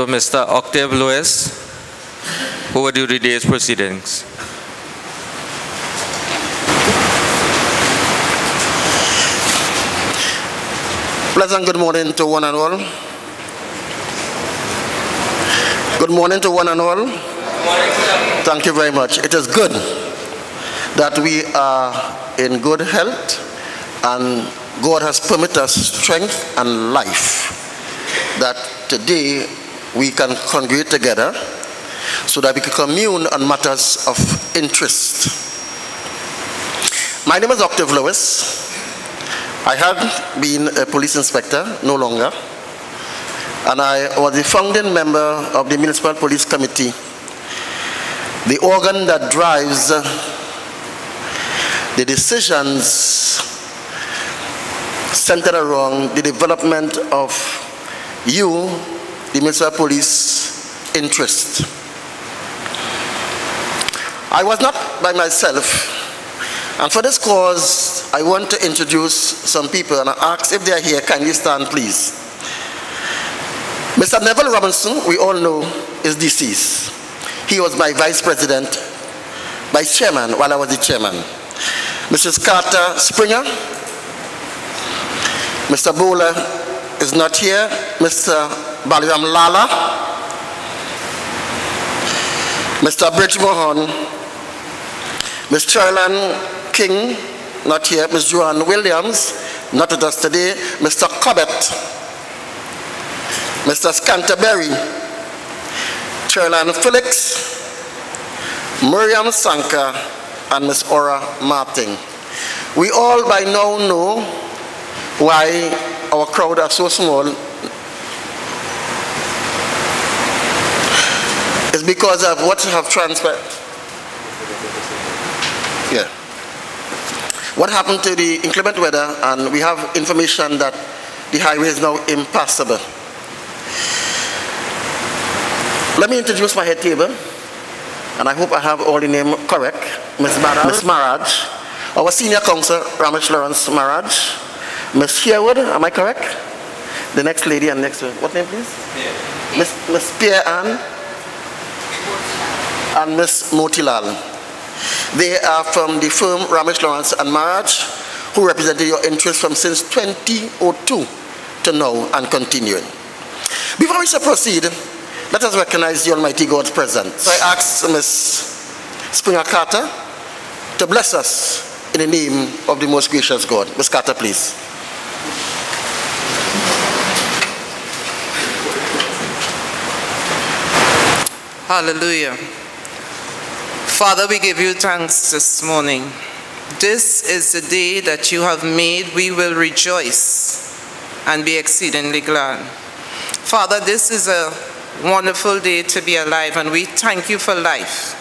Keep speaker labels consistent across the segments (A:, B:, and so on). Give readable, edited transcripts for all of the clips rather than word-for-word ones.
A: to Mr. Octave Lewis, who will do the day's proceedings.
B: Pleasant good morning to one and all. Good morning to one and all. Thank you very much. It is good that we are in good health and God has permitted us strength and life, that today we can congregate together so that we can commune on matters of interest. My name is Octave Lewis. I had been a police inspector, no longer, and I was the founding member of the Municipal Police Committee, the organ that drives the decisions centered around the development of you, the Municipal Police interest. I was not by myself, and for this cause, I want to introduce some people, and I ask if they are here, can you stand, please? Mr. Neville Robinson, we all know, is deceased. He was my vice chairman, while I was the chairman. Mrs. Carter Springer, Mr. Bowler is not here. Mr. Baliram Lala, Mr. Bridge Mohan, Ms. Charlan King, not here. Ms. Joanne Williams, not with us today. Mr. Cobbett, Mr. Scanterbury, Charlan Felix, Miriam Sanka, and Ms. Ora Martin. We all by now know why our crowd are so small. It's because of what have transpired. Yeah. What happened to the inclement weather, and we have information that the highway is now impassable. Let me introduce my head table, and I hope I have all the name correct. Ms. Maraj, our senior counsel, Ramesh Lawrence Maraj, Ms. Sherwood, am I correct? The next lady and next one. What name, please? Yeah. Ms. Pierre Ann and Ms. Motilal. They are from the firm Ramesh Lawrence and Maraj, who represented your interests from since 2002 to now and continuing. Before we shall proceed, let us recognize the Almighty God's presence. So I ask Ms. Springer Carter to bless us in the name of the most gracious God. Ms. Carter, please.
C: Hallelujah. Father, we give you thanks this morning. This is the day that you have made. We will rejoice and be exceedingly glad. Father, this is a wonderful day to be alive, and we thank you for life.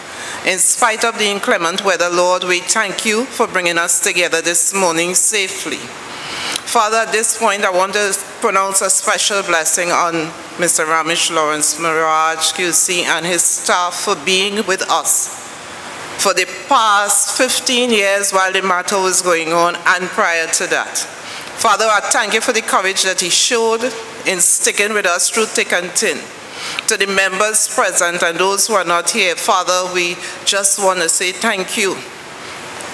C: In spite of the inclement weather, Lord, we thank you for bringing us together this morning safely. Father, at this point, I want to pronounce a special blessing on Mr. Ramesh Lawrence Maraj, QC, and his staff for being with us for the past 15 years while the matter was going on and prior to that. Father, I thank you for the courage that he showed in sticking with us through thick and thin. To the members present and those who are not here, Father, we just want to say thank you.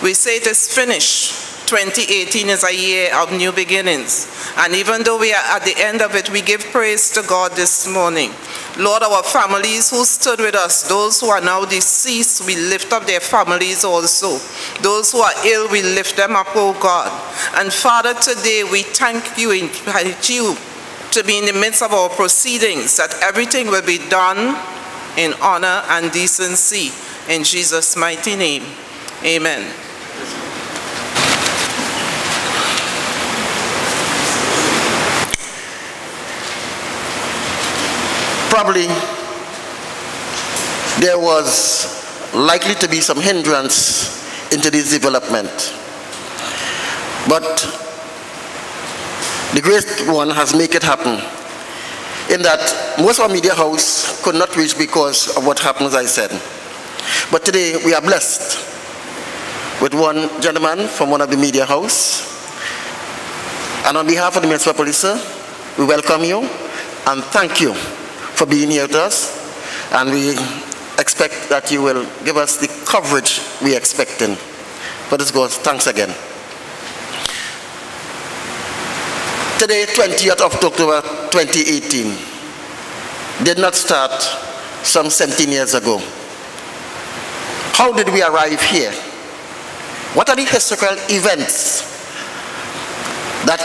C: We say it is finished. 2018 is a year of new beginnings. And even though we are at the end of it, we give praise to God this morning. Lord, our families who stood with us, those who are now deceased, we lift up their families also. Those who are ill, we lift them up, oh God. And Father, today we thank you, invite you to be in the midst of our proceedings, that everything will be done in honor and decency. In Jesus' mighty name, amen.
B: Probably there was likely to be some hindrance into this development, but the great one has made it happen, in that most of our media house could not reach because of what happened, as I said. But today we are blessed with one gentleman from one of the media house, and on behalf of the Municipal Police, we welcome you and thank you for being here with us, and we expect that you will give us the coverage we're expecting. For this goes, thanks again. Today, 20th of October 2018, did not start some 17 years ago. How did we arrive here? What are the historical events that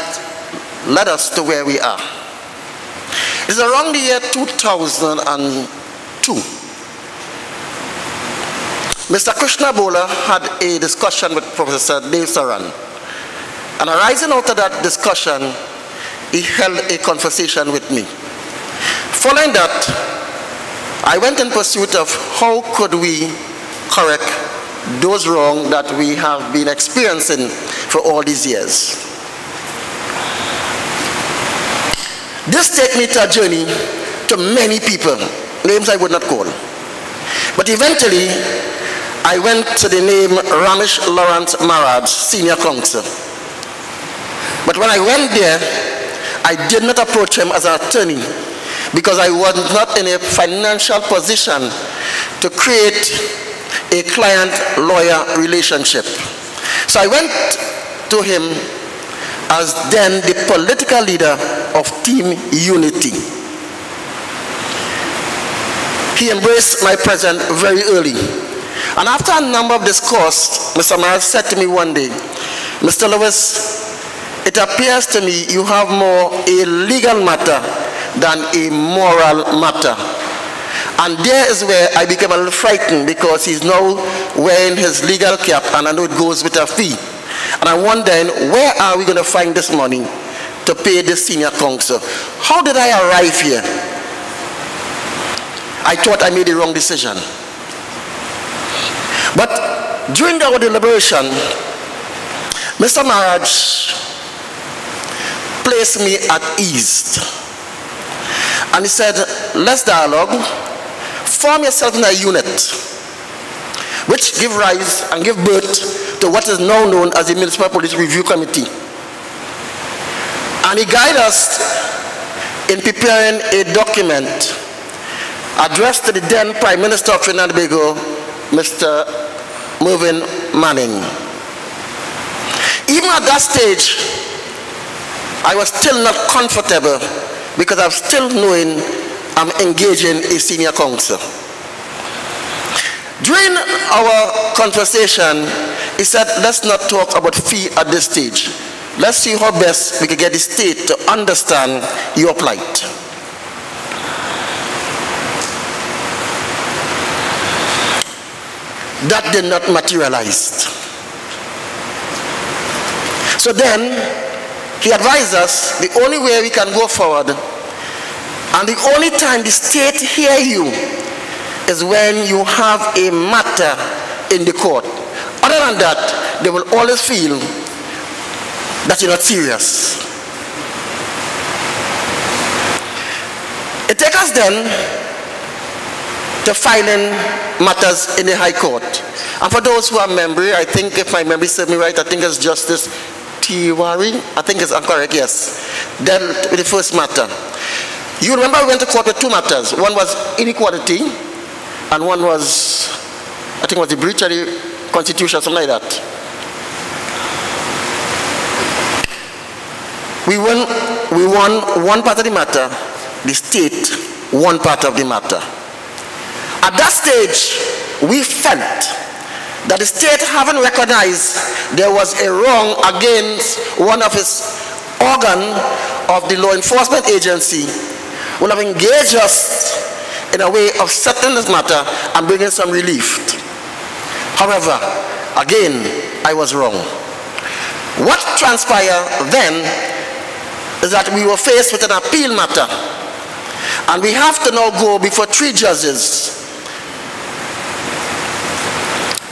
B: led us to where we are? It's around the year 2002. Mr. Krishna Bola had a discussion with Professor Dave Saran, and arising out of that discussion, he held a conversation with me. Following that, I went in pursuit of how could we correct those wrongs that we have been experiencing for all these years. This takes me to a journey to many people, names I would not call. But eventually, I went to the name Ramesh Lawrence Maharaj, Senior Counsel. But when I went there, I did not approach him as an attorney because I was not in a financial position to create a client-lawyer relationship. So I went to him as then the political leader of Team Unity. He embraced my presence very early. And after a number of discourse, Mr. Miles said to me one day, Mr. Lewis, it appears to me you have more a legal matter than a moral matter. And there is where I became a little frightened because he's now wearing his legal cap, and I know it goes with a fee. And I'm wondering, where are we going to find this money to pay this senior counsel? How did I arrive here? I thought I made the wrong decision. But during our deliberation, Mr. Maharaj placed me at ease. And he said, let's dialogue. Form yourself in a unit which give rise and give birth to what is now known as the Municipal Police Review Committee. And he guided us in preparing a document addressed to the then Prime Minister of Trinidad and Tobago, Mr. Mervyn Manning. Even at that stage, I was still not comfortable because I'm still knowing I'm engaging a senior counsel. During our conversation, he said, let's not talk about fee at this stage. Let's see how best we can get the state to understand your plight. That did not materialize. So then, he advised us the only way we can go forward and the only time the state hear you is when you have a matter in the court. Other than that, they will always feel that you're not serious. It takes us then to filing matters in the High Court. And for those who are memory, I think if my memory serves me right, I think it's Justice Tiwari, I think it's incorrect, yes. Then with the first matter. You remember we went to court with two matters. One was inequality, and one was, I think it was the breach of the Constitution, something like that. We won one part of the matter, the state one part of the matter. At that stage, we felt that the state haven't recognized there was a wrong against one of its organ of the law enforcement agency will have engaged us in a way of settling this matter and bringing some relief. However, again, I was wrong. What transpired then is that we were faced with an appeal matter, and we have to now go before 3 judges.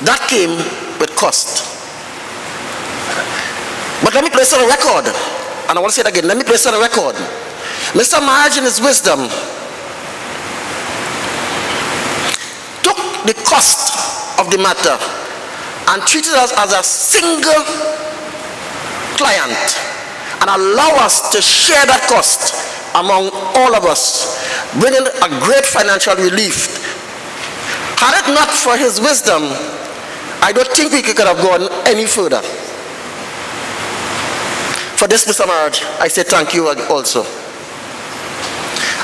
B: That came with cost. But let me place on a record, and I want to say it again, let me place on a record. Mr. Maharaj in his wisdom took the cost of the matter and treated us as a single client and allow us to share that cost among all of us. bringing a great financial relief. Had it not for his wisdom, I don't think we could have gone any further. For this, Mr. Marriage, I say thank you also.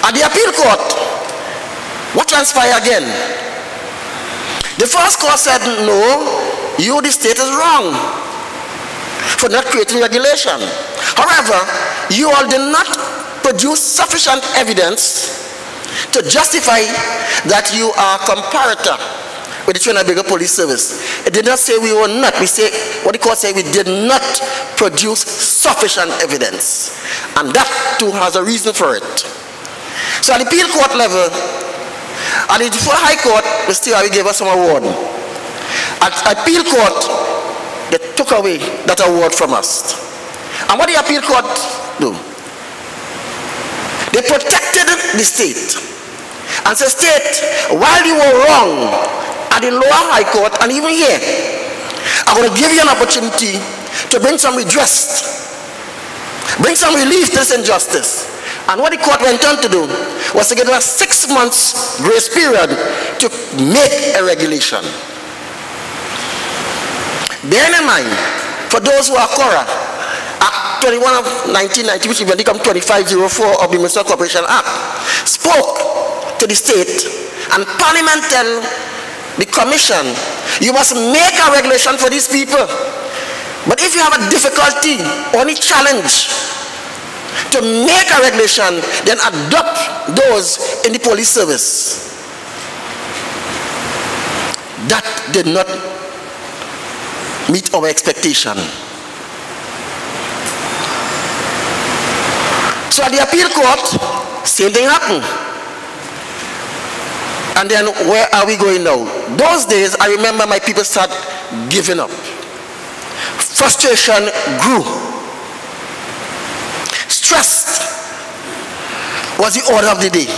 B: At the appeal court, what transpired again? The first court said, no, you, the state, is wrong for not creating regulation. However, you all did not produce sufficient evidence to justify that you are a comparator with the Trinidad Police Service. It did not say we were not. We say, what the court said, we did not produce sufficient evidence. And that too has a reason for it. So at the appeal court level, at the High Court, Mr. Harry gave us some award. At appeal court, they took away that award from us. And what the appeal court do? They protected the state and said, state, while you were wrong at the lower high court and even here, I'm going to give you an opportunity to bring some redress, bring some relief to this injustice. And what the court went on to do was to give us 6 months grace period to make a regulation. Bear in mind, for those who are Cora, Act 21 of 1990, which will become 2504 of the Municipal Corporation Act, spoke to the state and Parliament tell the Commission, you must make a regulation for these people. But if you have a difficulty or any challenge to make a regulation, then adopt those in the police service. That did not meet our expectation. So at the appeal court, same thing happened. And then where are we going now? Those days, I remember my people start giving up. Frustration grew. Stress was the order of the day.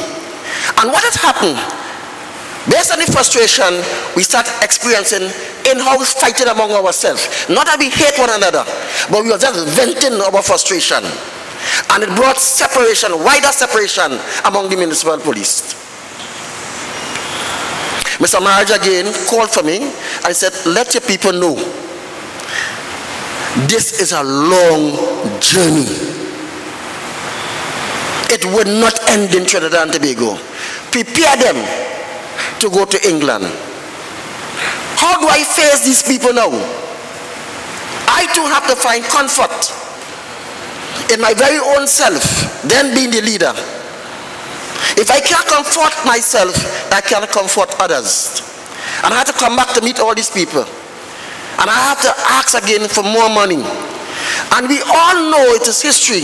B: And what has happened? Based on the frustration, we start experiencing in-house fighting among ourselves. Not that we hate one another, but we were just venting our frustration. And it brought separation, wider separation among the municipal police. Mr. Marriage again called for me and said, let your people know this is a long journey. It would not end in Trinidad and Tobago. Prepare them to go to England. How do I face these people now? I too have to find comfort in my very own self, then being the leader. If I can't comfort myself, I cannot comfort others. And I have to come back to meet all these people. And I have to ask again for more money. And we all know it is history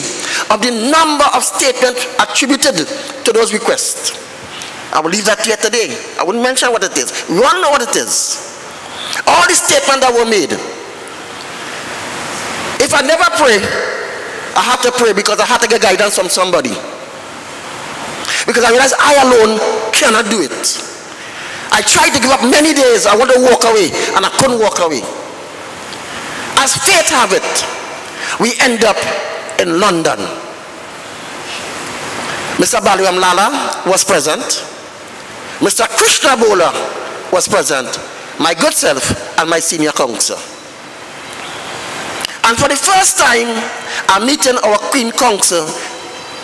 B: of the number of statements attributed to those requests. I will leave that here today. I wouldn't mention what it is. We all know what it is. All the statements that were made. If I never pray, I have to pray because I have to get guidance from somebody. Because I realized I alone cannot do it. I tried to give up many days. I wanted to walk away and I couldn't walk away. As fate have it, we end up in London. Mr. Baliram Lala was present. Mr. Krishna Bola was present. My good self and my senior counsel. And for the first time, I'm meeting our Queen Counsel.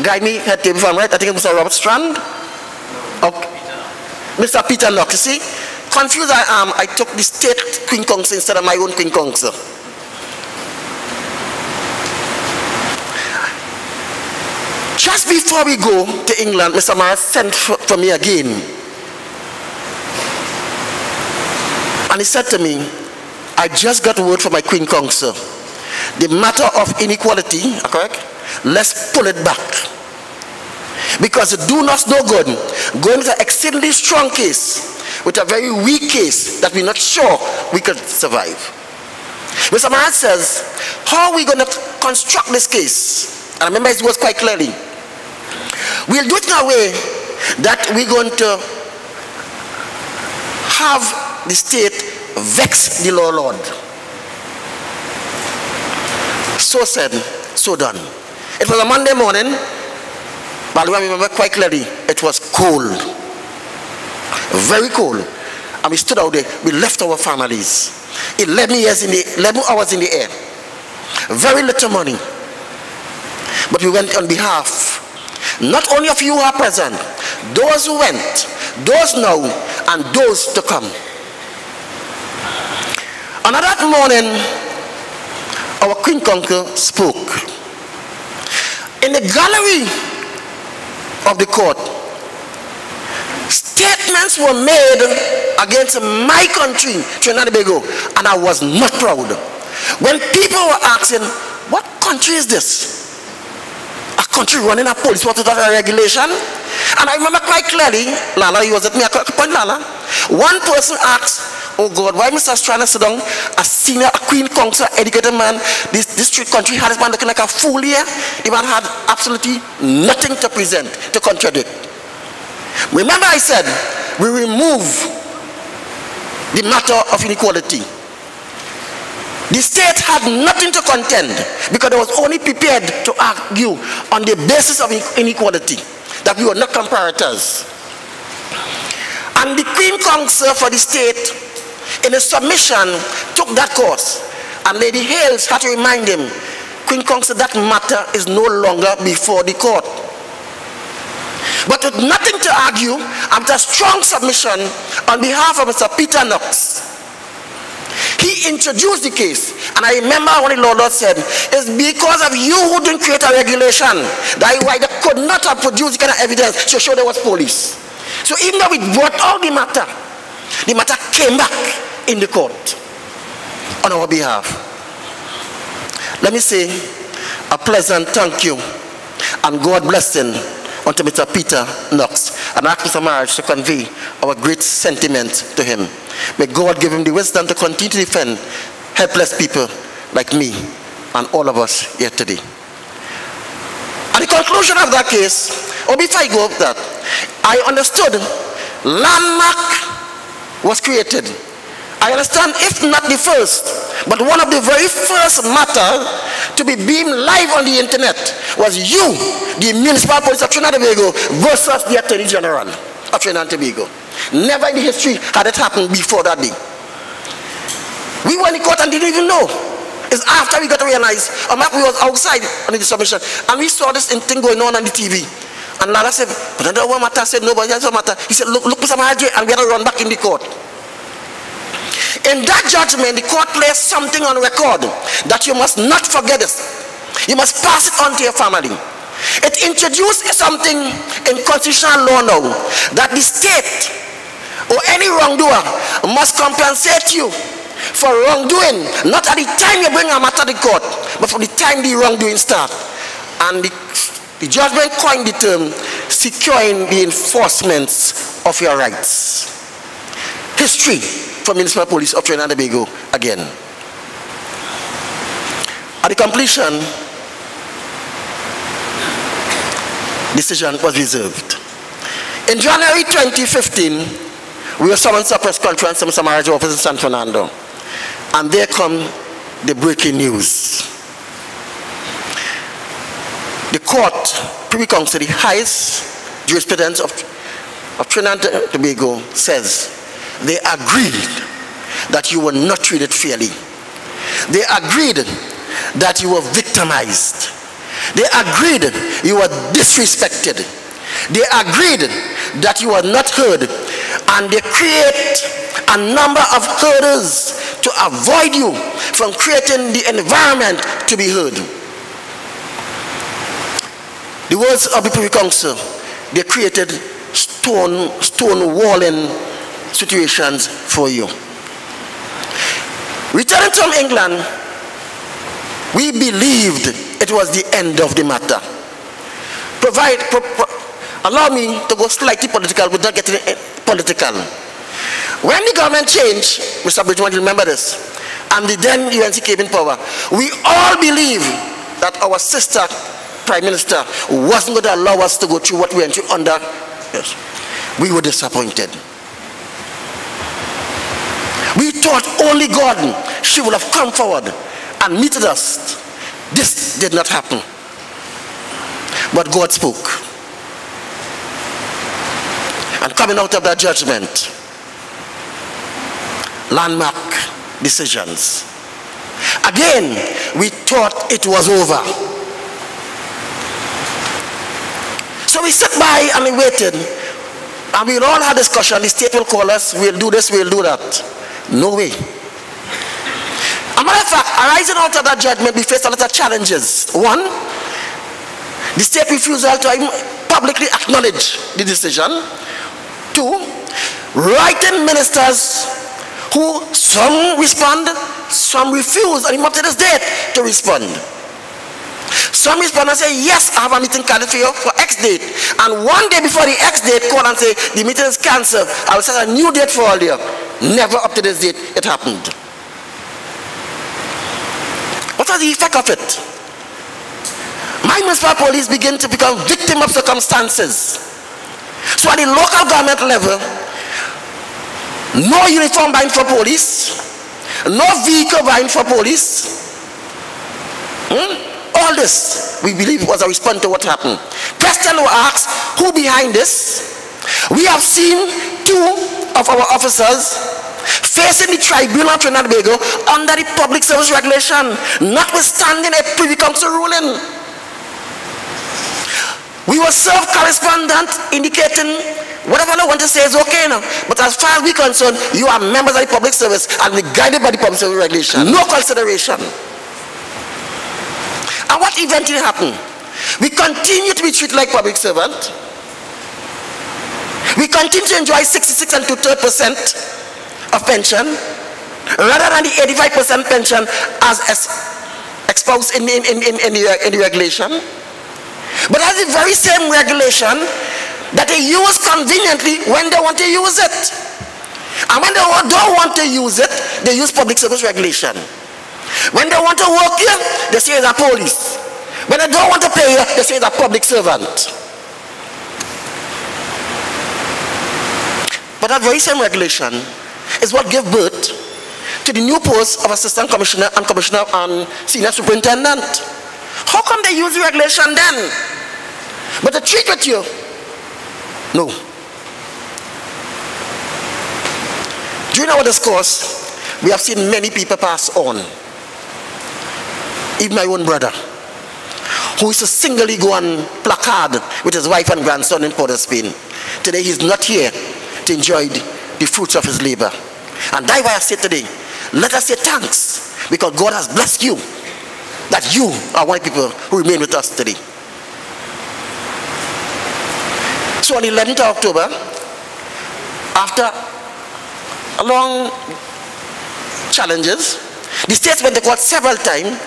B: Guide me, head table, if I'm right. I think it's Mr. Robert Strand. Okay. Mr. Peter Knox. You see, confused I am. I took the state Queen Counsel instead of my own Queen Counsel. Just before we go to England, Mr. Mara sent for me again. And he said to me, I just got word from my Queen Counsel. The matter of inequality, correct? Let's pull it back. Because it do us no good going with an exceedingly strong case with a very weak case that we're not sure we could survive. Mr. Marat says, how are we going to construct this case? And I remember his words quite clearly. We'll do it in a way that we're going to have the state vex the law lord. So said, so done. It was a Monday morning. But I remember quite clearly, it was cold. Very cold. And we stood out there. We left our families. 11 hours in the air. Very little money. But we went on behalf, not only of you who are present, those who went, those now, and those to come. On that morning, our Queen Conquer spoke. In the gallery of the court, statements were made against my country, Trinidad and Tobago, and I was not proud. When people were asking, what country is this? A country running a police without a regulation? And I remember quite clearly, Lala, he was at me, I point Lala. One person asked, oh God, why Mr. Strana sit down, a senior, a Queen Counsel, educated man, this country had this man looking like a fool here. The man had absolutely nothing to present, to contradict. Remember I said, we remove the matter of inequality. The state had nothing to contend because it was only prepared to argue on the basis of inequality, that we were not comparators. And the Queen Counsel for the state, in a submission, took that course. And Lady Hales had to remind him, Queen Counsel, that matter is no longer before the court. But with nothing to argue, and with a strong submission on behalf of Mr. Peter Knox, he introduced the case. And I remember when the Lord said, it's because of you who didn't create a regulation that why they could not have produced the kind of evidence to show there was police. So even though we brought out the matter came back in the court on our behalf. Let me say a pleasant thank you and God blessing unto Mr. Peter Knox, and ask Mr. Marriage to convey our great sentiment to him. May God give him the wisdom to continue to defend helpless people like me and all of us here today. At the conclusion of that case, or before I go up that, I understood landmark was created. I understand, if not the first, but one of the very first matter to be beamed live on the internet was you, the Municipal Police of Trinidad and Tobago, versus the Attorney General of Trinidad and Tobago. Never in the history had it happened before that day. We were in the court and didn't even know. It's after we got to realize, we was outside on the submission, and we saw this thing going on the TV. And Lala said, but I don't know what matter. I said, no, but it doesn't matter. He said, look, Mr. Marriage, and we had to run back in the court. In that judgment, the court placed something on record that you must not forget this. You must pass it on to your family. It introduced something in constitutional law now, that the state or any wrongdoer must compensate you for wrongdoing, not at the time you bring a matter to the court, but from the time the wrongdoing starts. And the judgment coined the term securing the enforcements of your rights. History for Municipal Police of Trinidad and Tobago again. At the completion, decision was reserved. In January 2015, we were summoned to a press conference to Mr. Marriage office in San Fernando. And there come the breaking news. The court, Privy Council, the highest jurisprudence of Trinidad and Tobago, says they agreed that you were not treated fairly. They agreed that you were victimized. They agreed you were disrespected. They agreed that you were not heard. And they create a number of hurdles to avoid you from creating the environment to be heard. The words of the Privy Council, they created stone walling situations for you. Returning from England, we believed it was the end of the matter. Allow me to go slightly political without getting political. When the government changed, Mr. Bridgman, you remember this, and the then UNC came in power, we all believed that our sister Prime Minister wasn't going to allow us to go through what we went through under. Yes. We were disappointed. We thought only God, she would have come forward and meted us. This did not happen. But God spoke. And coming out of that judgment, landmark decisions. Again, we thought it was over. So we sat by and we waited, and we all had discussion. The state will call us, we'll do this, we'll do that. No way. As a matter of fact, arising out of that judgment, we faced a lot of challenges. One, the state refusal to publicly acknowledge the decision. Two, writing ministers who some respond, some refuse, and even up to this date to respond. Some respond and say, yes, I have a meeting called for you for X date. And one day before the X date, call and say, the meeting is cancelled. I will set a new date for all you. Never up to this date, it happened. What was the effect of it? My municipal police begin to become victim of circumstances. So at the local government level, no uniform buying for police, no vehicle buying for police. All this, we believe, was a response to what happened. Question who asks, who behind this? We have seen two of our officers facing the tribunal of Trinidad and Tobago under the public service regulation, notwithstanding a Privy Council ruling. We will serve correspondent indicating whatever I want to say is okay now. But as far as we're concerned, you are members of the public service and we're guided by the public service regulation. No consideration. And what eventually happened? We continue to be treated like public servants. We continue to enjoy 66 and 2/3% of pension rather than the 85% pension as exposed in the regulation. But that's the very same regulation that they use conveniently when they want to use it. And when they don't want to use it, they use public service regulation. When they want to work here, they say it's a police. When they don't want to pay you, they say it's a public servant. But that very same regulation is what gave birth to the new post of assistant commissioner and commissioner and senior superintendent. How come they use the regulation then? But the treat with you? No. During our discourse, we have seen many people pass on. Even my own brother, who used to singly go on placard with his wife and grandson in Port of Spain. Today he's not here to enjoy the fruits of his labor. And that's why I say today, let us say thanks, because God has blessed you, that you are one of the people who remain with us today. So on the 11th of October, after a long challenges, the states went to court several times,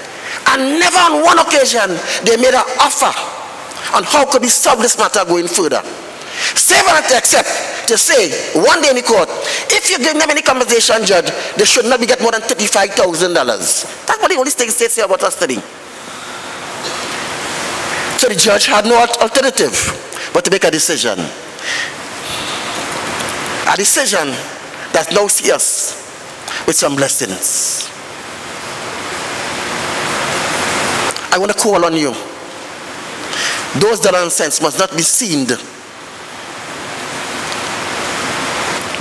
B: and never on one occasion they made an offer on how could we solve this matter going further. Save and accept to say one day in the court, if you give them any compensation, judge, they should not be get more than $35,000. That's what the only states say about us today. So the judge had no alternative but to make a decision. A decision that now sees us with some blessings. I want to call on you. Those dollars and cents must not be seen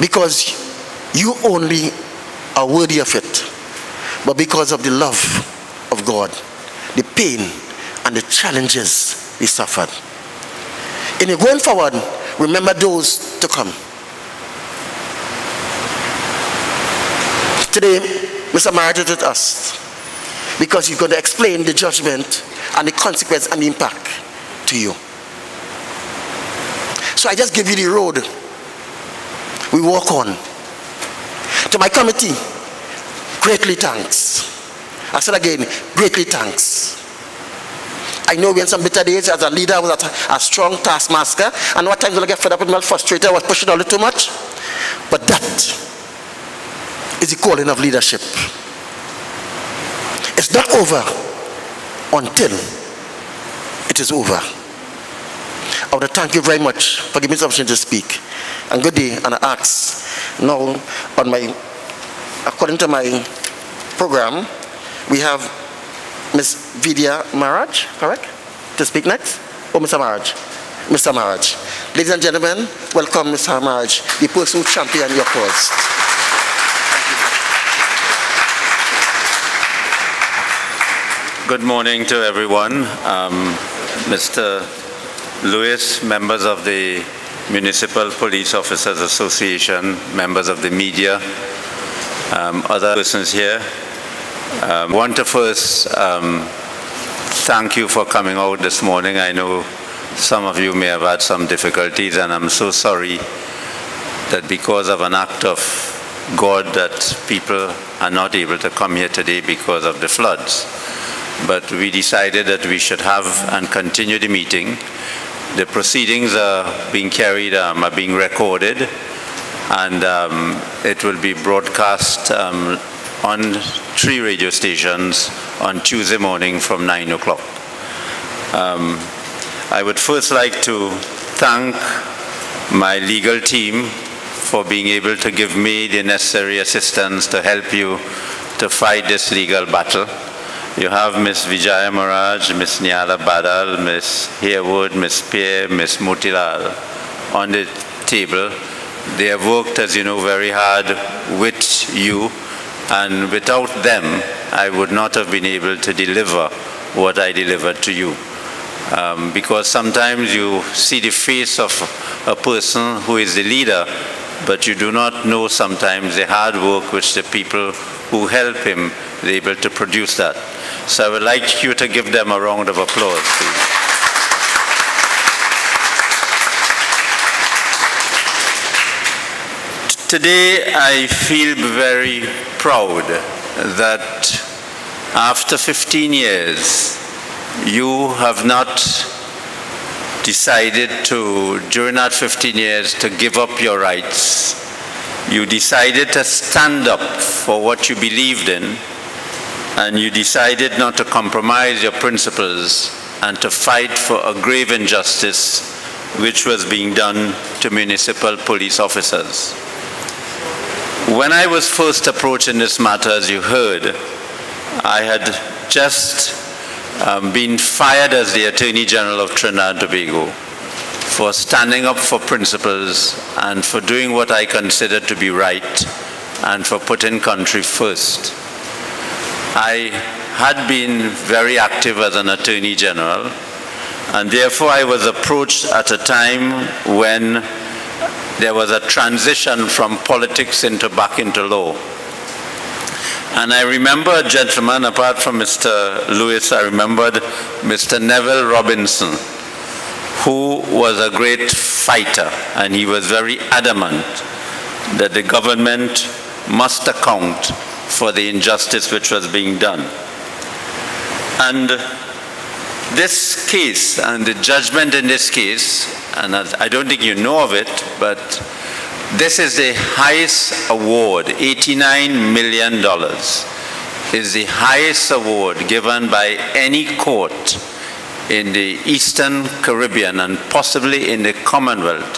B: because you only are worthy of it, but because of the love of God, the pain and the challenges we suffered. In your going forward, remember those to come. Today, Mr. Marriott is with us because he's going to explain the judgment and the consequence and the impact to you. So I just give you the road we walk on. To my committee, greatly thanks. I said again, greatly thanks. I know we're in some bitter days. As a leader, I was a strong taskmaster, and what times will I get fed up with me, frustrated, I was pushing a little too much. But that is the calling of leadership. It's not over until it is over. I want to thank you very much for giving me this opportunity to speak. And good day, and I ask now on my, according to my program, we have Ms. Vidya Maharaj, correct? To speak next? Or Mr. Maharaj? Mr. Maraj. Ladies and gentlemen, welcome Mr. Maraj, the person who championed your cause.
D: Good morning to everyone. Mr. Lewis, members of the Municipal Police Officers Association, members of the media, other persons here. I want to first thank you for coming out this morning. I know some of you may have had some difficulties, and I'm so sorry that because of an act of God that people are not able to come here today because of the floods. But we decided that we should have and continue the meeting. The proceedings are being carried, are being recorded, and it will be broadcast on 3 radio stations on Tuesday morning from 9 o'clock. I would first like to thank my legal team for being able to give me the necessary assistance to help you to fight this legal battle. You have Ms. Vijaya Maraj, Ms. Nyala Badal, Ms. Harewood, Ms. Pierre, Ms. Motilal on the table. They have worked, as you know, very hard with you, and without them, I would not have been able to deliver what I delivered to you. Because sometimes you see the face of a person who is the leader, but you do not know sometimes the hard work which the people who help him are able to produce that. So I would like you to give them a round of applause, please. Today I feel very proud that after 15 years, you have not decided to, during that 15 years, to give up your rights. You decided to stand up for what you believed in, and you decided not to compromise your principles and to fight for a grave injustice which was being done to municipal police officers. When I was first approached in this matter, as you heard, I had just been fired as the Attorney General of Trinidad and Tobago for standing up for principles and for doing what I consider to be right and for putting country first. I had been very active as an Attorney General, and therefore I was approached at a time when there was a transition from politics back into law. And I remember a gentleman, apart from Mr. Lewis, I remembered Mr. Neville Robinson, who was a great fighter, and he was very adamant that the government must account for the injustice which was being done. And this case, and the judgment in this case, and I don't think you know of it, but this is the highest award, $89 million, is the highest award given by any court in the Eastern Caribbean and possibly in the Commonwealth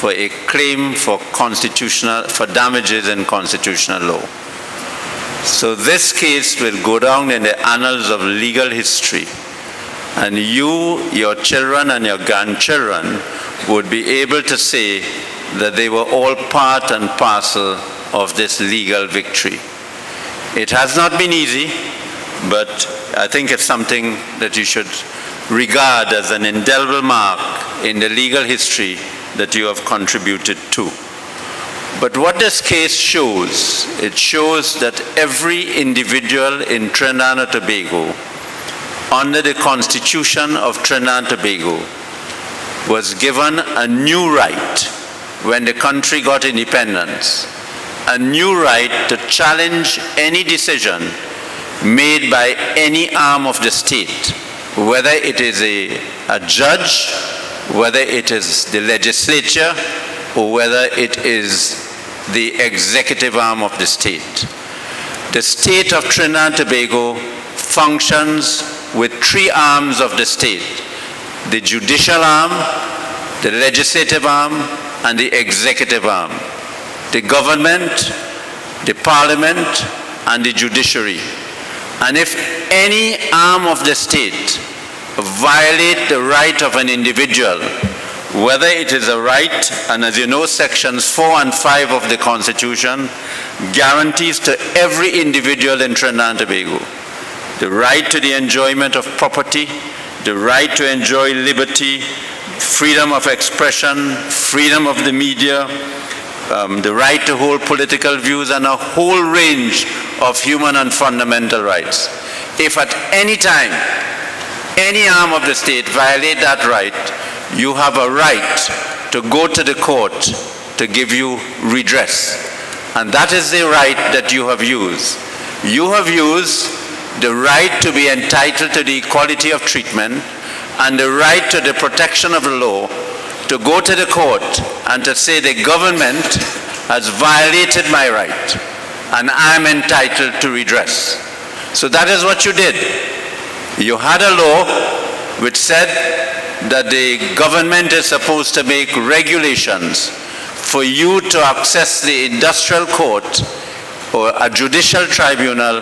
D: for a claim for damages in constitutional law. So this case will go down in the annals of legal history, and you, your children and your grandchildren would be able to say that they were all part and parcel of this legal victory. It has not been easy, but I think it's something that you should regard as an indelible mark in the legal history that you have contributed to. But what this case shows, it shows that every individual in Trinidad and Tobago, under the Constitution of Trinidad and Tobago, was given a new right when the country got independence, a new right to challenge any decision made by any arm of the state, whether it is a judge, whether it is the legislature, or whether it is the executive arm of the state. The state of Trinidad and Tobago functions with 3 arms of the state: the judicial arm, the legislative arm, and the executive arm. The government, the parliament, and the judiciary. And if any arm of the state violate the right of an individual, whether it is a right, and as you know, sections 4 and 5 of the Constitution guarantees to every individual in Trinidad and Tobago the right to the enjoyment of property, the right to enjoy liberty, freedom of expression, freedom of the media, the right to hold political views, and a whole range of human and fundamental rights. If at any time any arm of the state violate that right, you have a right to go to the court to give you redress. And that is the right that you have used. You have used the right to be entitled to the equality of treatment and the right to the protection of the law to go to the court and to say the government has violated my right and I'm entitled to redress. So that is what you did. You had a law which said that the government is supposed to make regulations for you to access the industrial court or a judicial tribunal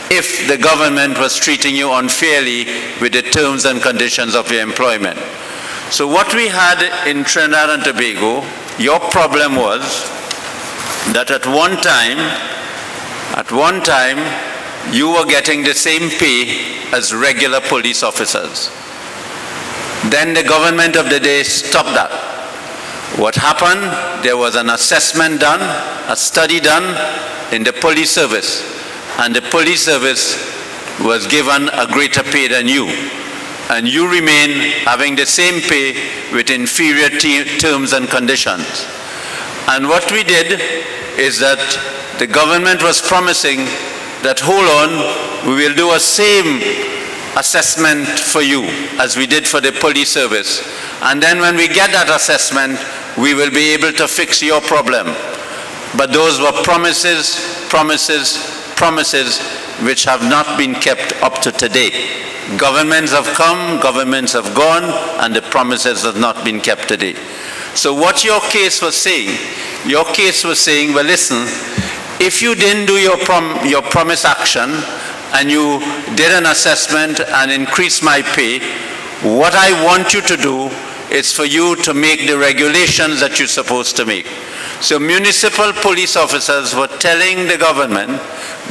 D: if the government was treating you unfairly with the terms and conditions of your employment. So what we had in Trinidad and Tobago, your problem was that at one time, you were getting the same pay as regular police officers. Then the government of the day stopped that. What happened? There was an assessment done, a study done in the police service, and the police service was given a greater pay than you. And you remain having the same pay with inferior terms and conditions. And what we did is that the government was promising that, hold on, we will do a same assessment for you as we did for the police service. And then when we get that assessment, we will be able to fix your problem. But those were promises, promises, promises which have not been kept up to today. Governments have come, governments have gone, and the promises have not been kept today. So what your case was saying, well, listen, if you didn't do your promise action and you did an assessment and increased my pay, what I want you to do is for you to make the regulations that you're supposed to make. So municipal police officers were telling the government,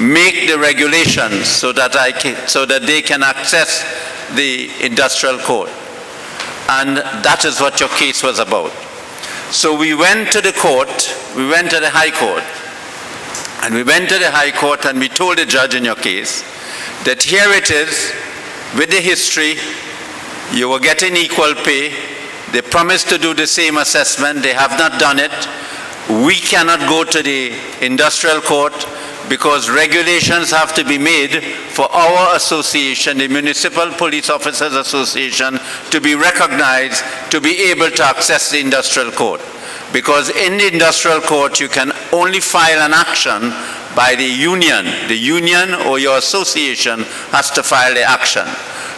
D: make the regulations so that they can access the industrial court. And that is what your case was about. So we went to the court, we went to the High Court. And we went to the High Court and we told the judge in your case that here it is, with the history, you were getting equal pay, they promised to do the same assessment, they have not done it. We cannot go to the industrial court because regulations have to be made for our association, the Municipal Police Officers Association, to be recognized, to be able to access the industrial court. Because in the industrial court, you can only file an action by the union. The union or your association has to file the action.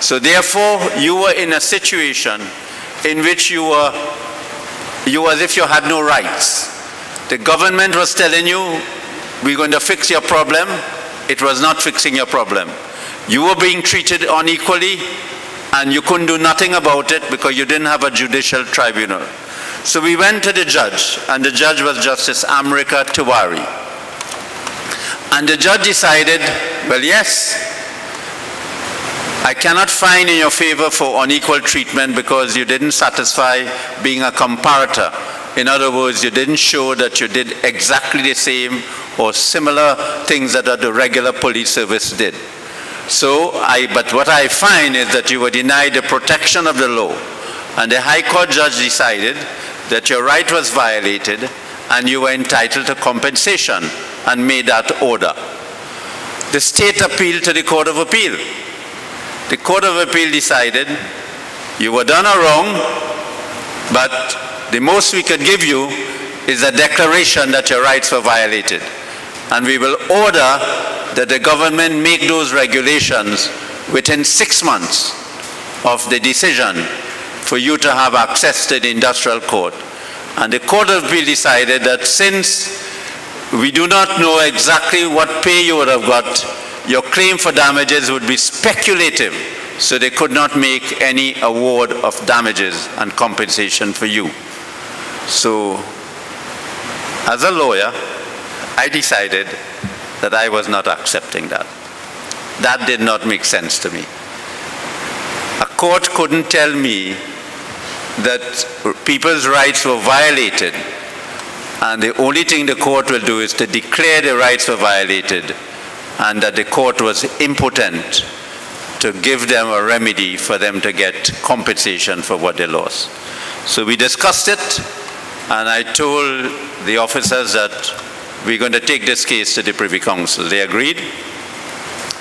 D: So therefore, you were in a situation in which you were as if you had no rights. The government was telling you, we're going to fix your problem. It was not fixing your problem. You were being treated unequally, and you couldn't do nothing about it because you didn't have a judicial tribunal. So we went to the judge, and the judge was Justice Amrika Tiwari. And the judge decided, well, yes, I cannot find in your favor for unequal treatment because you didn't satisfy being a comparator. In other words, you didn't show that you did exactly the same or similar things that the regular police service did. But what I find is that you were denied the protection of the law. And the High Court judge decided that your right was violated and you were entitled to compensation and made that order. The state appealed to the Court of Appeal. The Court of Appeal decided you were done wrong, but the most we could give you is a declaration that your rights were violated. And we will order that the government make those regulations within 6 months of the decision for you to have access to the industrial court. And the Court of Appeal decided that since we do not know exactly what pay you would have got, your claim for damages would be speculative so they could not make any award of damages and compensation for you. So, as a lawyer, I decided that I was not accepting that. That did not make sense to me. A court couldn't tell me that people's rights were violated, and the only thing the court will do is to declare the rights were violated and that the court was impotent to give them a remedy for them to get compensation for what they lost. So we discussed it, and I told the officers that we're going to take this case to the Privy Council. They agreed,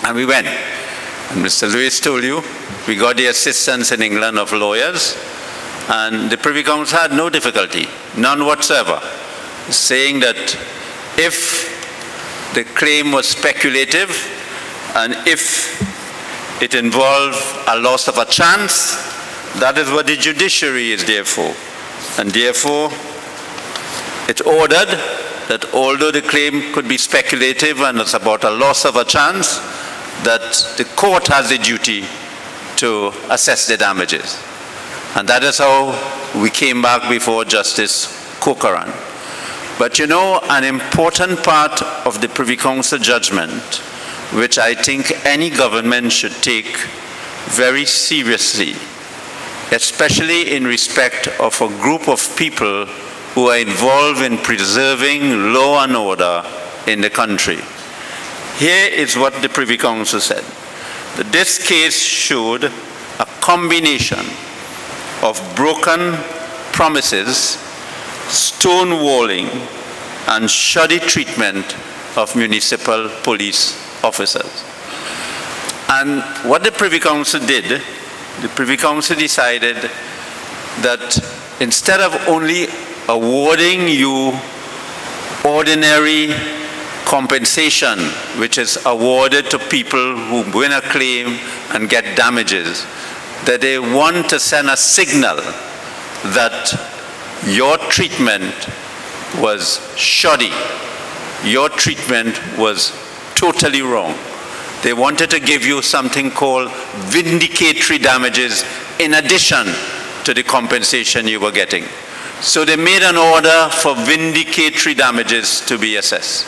D: and we went. And Mr. Lewis told you, we got the assistance in England of lawyers, and the Privy Council had no difficulty, none whatsoever, saying that if the claim was speculative and if it involved a loss of a chance, that is what the judiciary is there for. And therefore, it ordered that although the claim could be speculative and it's about a loss of a chance, that the court has the duty to assess the damages. And that is how we came back before Justice Corcoran. But you know, an important part of the Privy Council judgment, which I think any government should take very seriously, especially in respect of a group of people who are involved in preserving law and order in the country. Here is what the Privy Council said. That this case showed a combination of broken promises, stonewalling, and shoddy treatment of municipal police officers. And what the Privy Council did, the Privy Council decided that instead of only awarding you ordinary compensation, which is awarded to people who win a claim and get damages, that they want to send a signal that your treatment was shoddy, your treatment was totally wrong. They wanted to give you something called vindicatory damages in addition to the compensation you were getting. So they made an order for vindicatory damages to be assessed.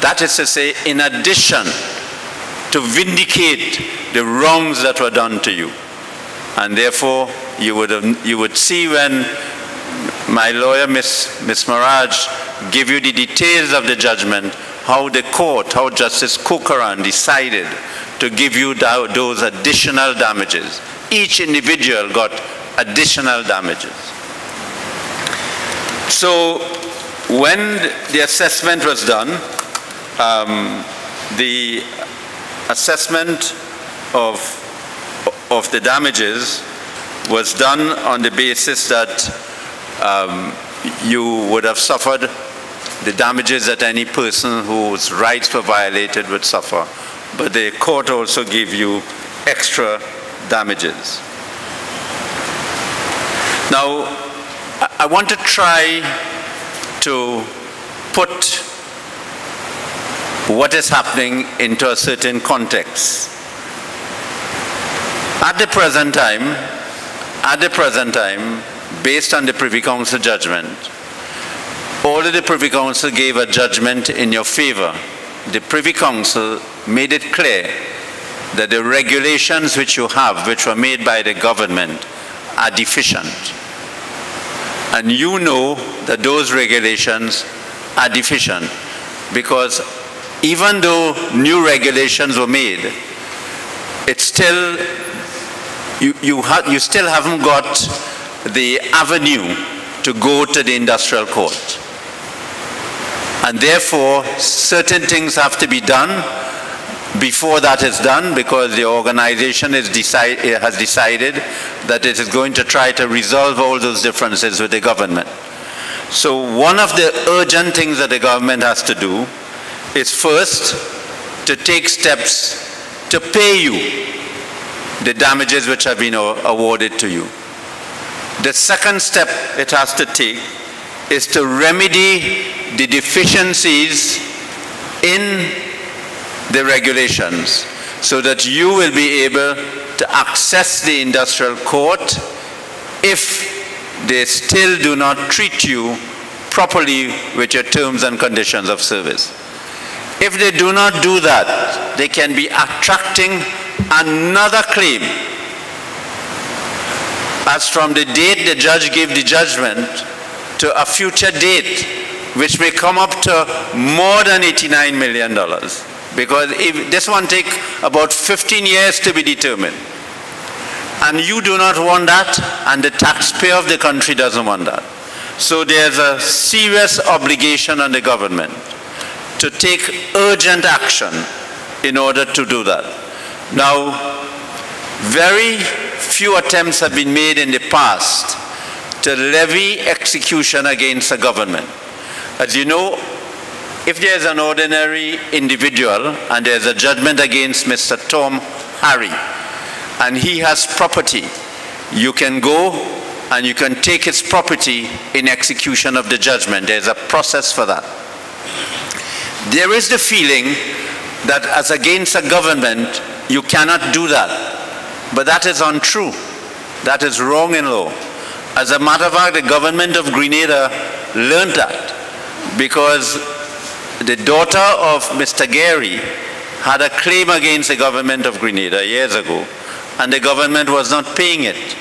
D: That is to say, in addition to vindicate the wrongs that were done to you. And therefore, you would see when my lawyer, Miss Maraj, give you the details of the judgment, how the court, how Justice Corcoran decided to give you those additional damages. Each individual got additional damages. So when the assessment was done, the assessment of the damages was done on the basis that you would have suffered the damages that any person whose rights were violated would suffer. But the court also gave you extra damages. Now, I want to try to put what is happening into a certain context. At the present time, based on the Privy Council judgment, although the Privy Council gave a judgment in your favor, the Privy Council made it clear that the regulations which you have, which were made by the government, are deficient. And you know that those regulations are deficient because even though new regulations were made, it's still, you still haven't got the avenue to go to the industrial court. And therefore, certain things have to be done before that is done, because the organization has decided that it is going to try to resolve all those differences with the government. So one of the urgent things that the government has to do is first to take steps to pay you the damages which have been awarded to you. The second step it has to take is to remedy the deficiencies in the regulations so that you will be able to access the industrial court if they still do not treat you properly with your terms and conditions of service. If they do not do that, they can be attracting another claim as from the date the judge gave the judgment to a future date, which may come up to more than $89 million. Because if this one takes about 15 years to be determined. And you do not want that, and the taxpayer of the country doesn't want that. So there's a serious obligation on the government to take urgent action in order to do that. Now, very few attempts have been made in the past to levy execution against a government. As you know, if there's an ordinary individual and there's a judgment against Mr. Tom Harry, and he has property, you can go and you can take his property in execution of the judgment. There's a process for that. There is the feeling that as against a government, you cannot do that. But that is untrue. That is wrong in law. As a matter of fact, the government of Grenada learned that because the daughter of Mr. Gary had a claim against the government of Grenada years ago, and the government was not paying it.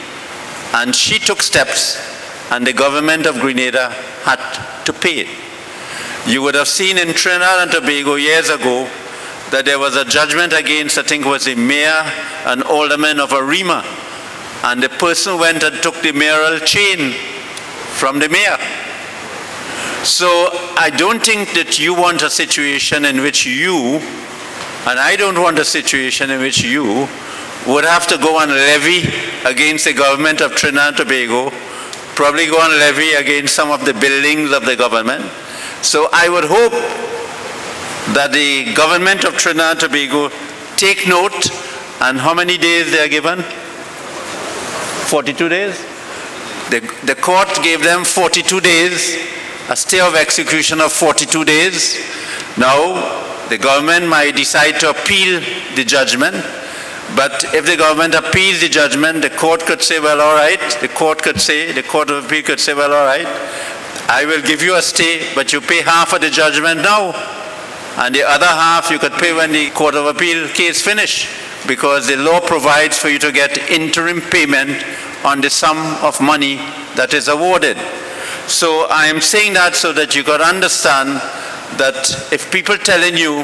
D: And she took steps, and the government of Grenada had to pay it. You would have seen in Trinidad and Tobago years ago that there was a judgment against, I think it was the mayor and alderman of Arima, and the person went and took the mayoral chain from the mayor. So I don't think that you want a situation in which you, and I don't want a situation in which you would have to go and levy against the government of Trinidad and Tobago, probably go and levy against some of the buildings of the government. So I would hope that the government of Trinidad and Tobago take note, and how many days they are given? 42 days? The court gave them 42 days, a stay of execution of 42 days. Now, the government might decide to appeal the judgment, but if the government appeals the judgment, the court could say, well, all right. The court of appeal could say, well, all right, I will give you a stay, but you pay half of the judgment now, and the other half you could pay when the court of appeal case finish, because the law provides for you to get interim payment on the sum of money that is awarded. So I am saying that so that you could understand that if people telling you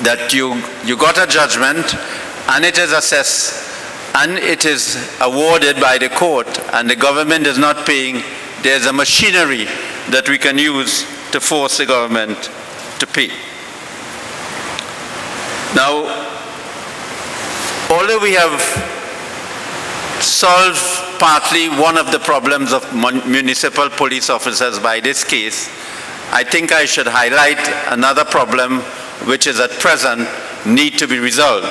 D: that you got a judgment and it is assessed and it is awarded by the court and the government is not paying, there's a machinery that we can use to force the government to pay. Now, although we have solved partly one of the problems of municipal police officers by this case, I think I should highlight another problem which is at present need to be resolved,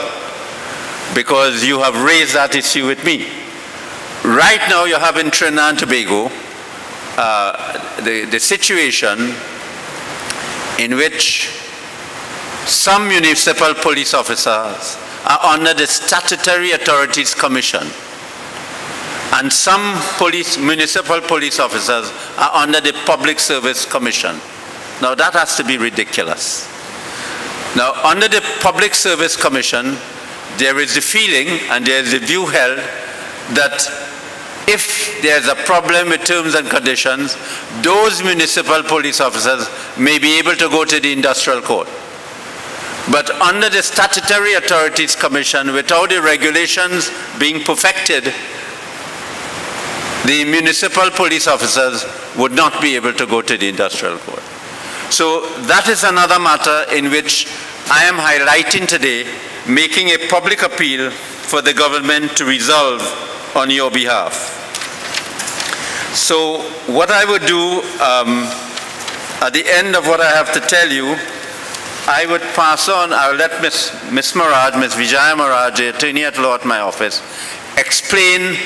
D: because you have raised that issue with me. Right now you have in Trinidad and Tobago the situation in which some municipal police officers are under the Statutory Authorities Commission, and some municipal police officers are under the Public Service Commission. Now that has to be ridiculous. Now under the Public Service Commission, there is the feeling and there is the view held that if there's a problem with terms and conditions, those municipal police officers may be able to go to the industrial court. But under the Statutory Authorities Commission, without the regulations being perfected, the municipal police officers would not be able to go to the industrial court. So that is another matter in which I am highlighting today, making a public appeal for the government to resolve on your behalf. So what I would do at the end of what I have to tell you, I would pass on, I'll let Ms. Maraj, Ms. Vijaya Maraj, the attorney at law at my office, explain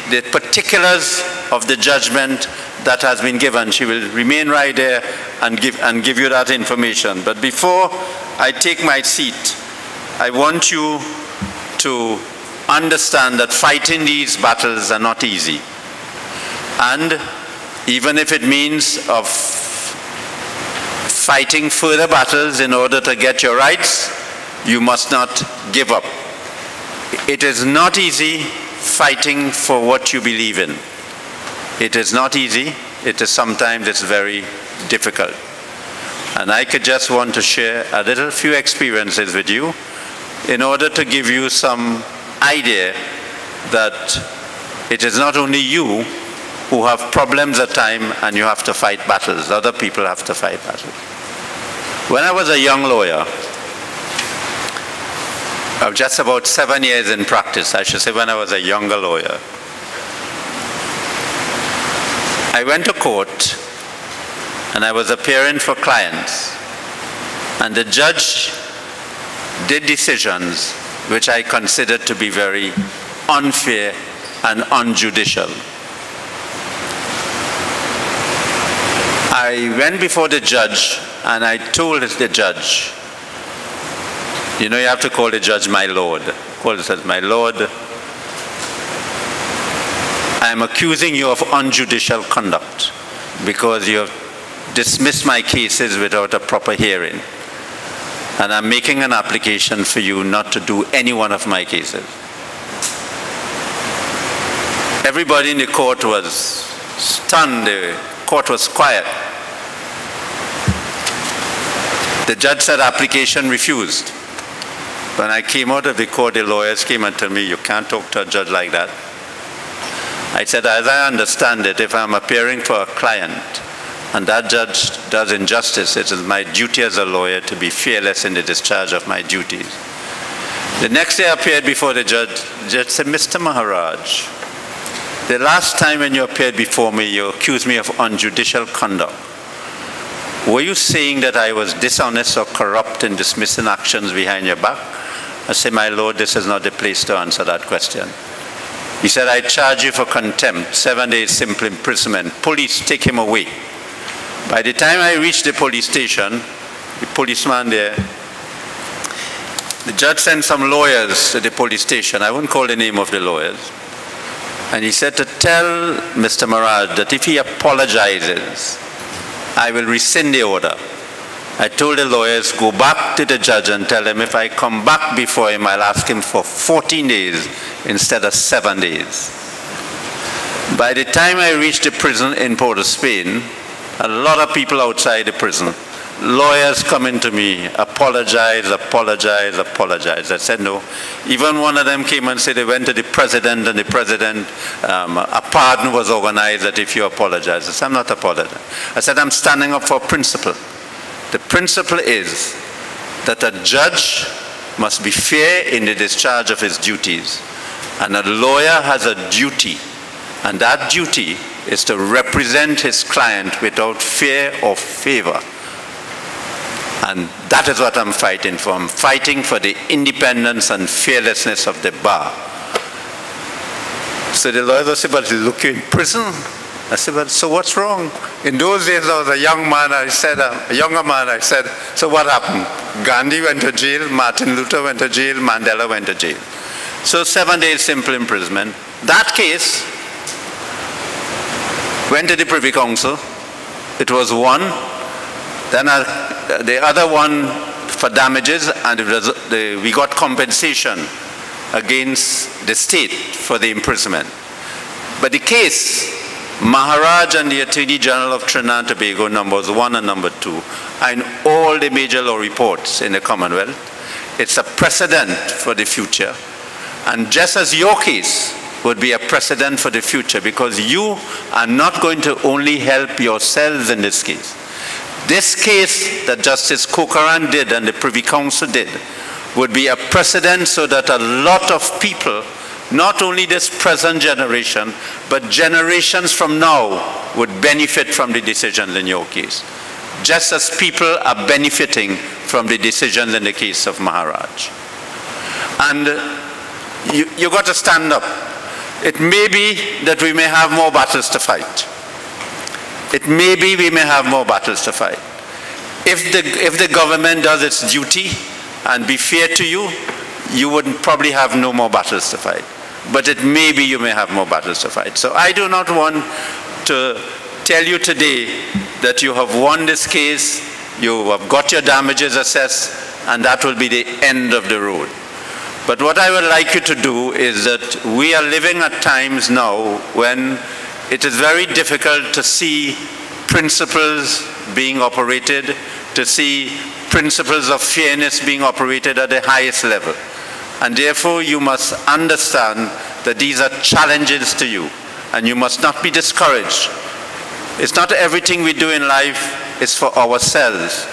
D: the particulars of the judgment that has been given. She will remain right there and give you that information. But before I take my seat, I want you to understand that fighting these battles are not easy. And even if it means of fighting further battles in order to get your rights, you must not give up. It is not easy fighting for what you believe in. It is not easy. Sometimes it's very difficult. And I could just want to share a little few experiences with you in order to give you some idea that it is not only you who have problems at times and you have to fight battles. Other people have to fight battles. When I was a young lawyer, I was just about 7 years in practice, I should say when I was a younger lawyer, I went to court and I was appearing for clients, and the judge did decisions which I considered to be very unfair and unjudicial. I went before the judge and I told the judge, you know, you have to call the judge my lord. Call it as my lord. I am accusing you of unjudicial conduct because you have dismissed my cases without a proper hearing. And I'm making an application for you not to do any one of my cases. Everybody in the court was stunned. The court was quiet. The judge said application refused. When I came out of the court, the lawyers came and told me, you can't talk to a judge like that. I said, as I understand it, if I'm appearing for a client and that judge does injustice, it is my duty as a lawyer to be fearless in the discharge of my duties. The next day I appeared before the judge said, Mr. Maharaj, the last time when you appeared before me, you accused me of unjudicial conduct. Were you saying that I was dishonest or corrupt in dismissing actions behind your back? I said, my lord, this is not the place to answer that question. He said, I charge you for contempt, 7 days simple imprisonment. Police, take him away. By the time I reached the police station, the policeman there, the judge sent some lawyers to the police station. I won't call the name of the lawyers. And he said to tell Mr. Maharaj that if he apologizes, I will rescind the order. I told the lawyers, go back to the judge and tell him if I come back before him, I'll ask him for 14 days instead of 7 days. By the time I reached the prison in Port of Spain, a lot of people outside the prison, lawyers coming to me, apologize, apologize, apologize. I said no. Even one of them came and said they went to the president, and the president, a pardon was organized that if you apologize. I said, I'm not apologizing. I said, I'm standing up for principle. The principle is that a judge must be fair in the discharge of his duties. And a lawyer has a duty, and that duty is to represent his client without fear or favor. And that is what I'm fighting for. I'm fighting for the independence and fearlessness of the bar. So the lawyer said, but look, you're in prison. I said, well, so what's wrong? In those days, I was a young man. I said, a younger man. I said, so what happened? Gandhi went to jail, Martin Luther went to jail, Mandela went to jail. So 7 days simple imprisonment. That case went to the Privy Council. It was won. Then the other one for damages, and we got compensation against the state for the imprisonment. But the case, Maharaj and the Attorney General of Trinidad and Tobago, numbers 1 and number 2, are in all the major law reports in the Commonwealth. It's a precedent for the future. And just as your case would be a precedent for the future, because you are not going to only help yourselves in this case. This case that Justice Corcoran did and the Privy Council did would be a precedent so that a lot of people, not only this present generation, but generations from now would benefit from the decisions in your case, just as people are benefiting from the decisions in the case of Maharaj. And you got to stand up. It may be that we may have more battles to fight. It may be we may have more battles to fight. If the government does its duty and be fair to you, you would probably have no more battles to fight. But it may be you may have more battles to fight. So I do not want to tell you today that you have won this case, you have got your damages assessed, and that will be the end of the road. But what I would like you to do is that we are living at times now when it is very difficult to see principles being operated, to see principles of fairness being operated at the highest level. And therefore you must understand that these are challenges to you, and you must not be discouraged. It's not everything we do in life is for ourselves.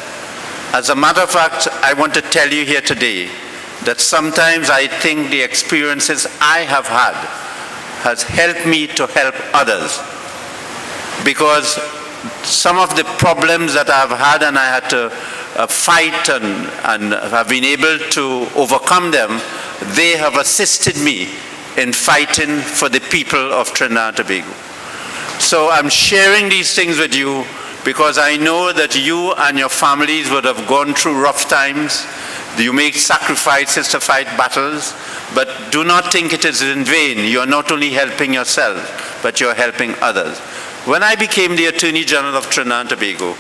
D: As a matter of fact, I want to tell you here today that sometimes I think the experiences I have had has helped me to help others. Because some of the problems that I've had and I had to fight and have been able to overcome them, they have assisted me in fighting for the people of Trinidad and Tobago. So I'm sharing these things with you because I know that you and your families would have gone through rough times. You make sacrifices to fight battles, but do not think it is in vain. You are not only helping yourself, but you are helping others. When I became the Attorney General of Trinidad and Tobago,